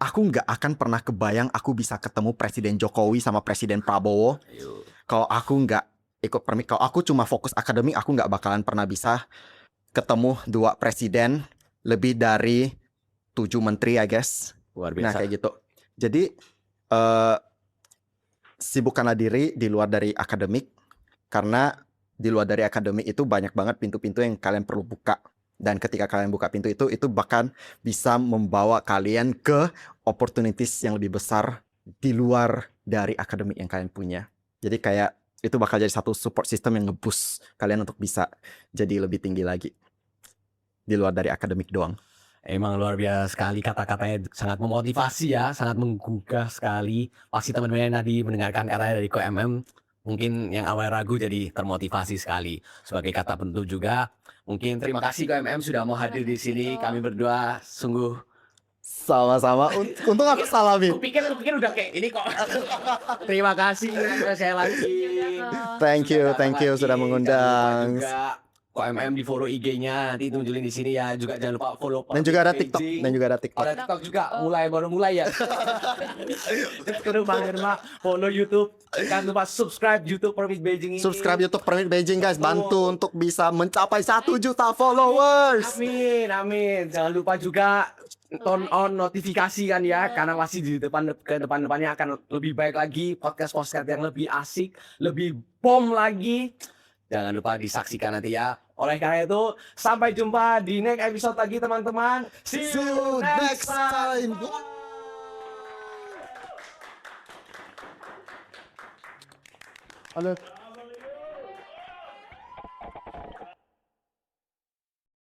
aku nggak akan pernah kebayang aku bisa ketemu Presiden Jokowi sama Presiden Prabowo. Kalau aku nggak ikut permit, kalau aku cuma fokus akademik, aku nggak bakalan pernah bisa ketemu dua presiden, lebih dari 7 menteri, I guess. Luar Nah biasa. kayak gitu. Jadi sibukkanlah diri di luar dari akademik, karena di luar dari akademik itu banyak banget pintu-pintu yang kalian perlu buka. Dan ketika kalian buka pintu itu bahkan bisa membawa kalian ke opportunities yang lebih besar di luar dari akademik yang kalian punya. Jadi kayak itu bakal jadi satu support system yang nge-boost kalian untuk bisa jadi lebih tinggi lagi di luar dari akademik doang. Emang luar biasa sekali, kata-katanya sangat memotivasi ya, sangat menggugah sekali. Pasti teman-teman yang tadi mendengarkan kata dari Ko MM, mungkin yang awal ragu jadi termotivasi sekali. Sebagai kata penutup juga, mungkin terima kasih Ko MM sudah mau hadir di sini. Kami berdua sungguh. Sama-sama. Untung aku salamin. Kupikir udah kayak ini kok. Terima kasih saya lagi. Thank you sudah mengundang. KOMM di follow IG-nya, nanti tunjulin di sini ya. Juga jangan lupa follow Dan juga ada Beijing. TikTok, dan juga ada Oh, TikTok. ada TikTok juga, baru mulai ya. Jangan lupa follow YouTube, jangan lupa subscribe YouTube Permit Beijing ini. Subscribe YouTube Permit Beijing guys, bantu untuk bisa mencapai 1 juta followers. Amin, amin. Jangan lupa juga turn on notifikasi kan ya, karena masih di depannya akan lebih baik lagi, podcast yang lebih asik, lebih bom lagi. Jangan lupa disaksikan nanti ya. Oleh karena itu, sampai jumpa di next episode lagi teman-teman. See you next time. Halo.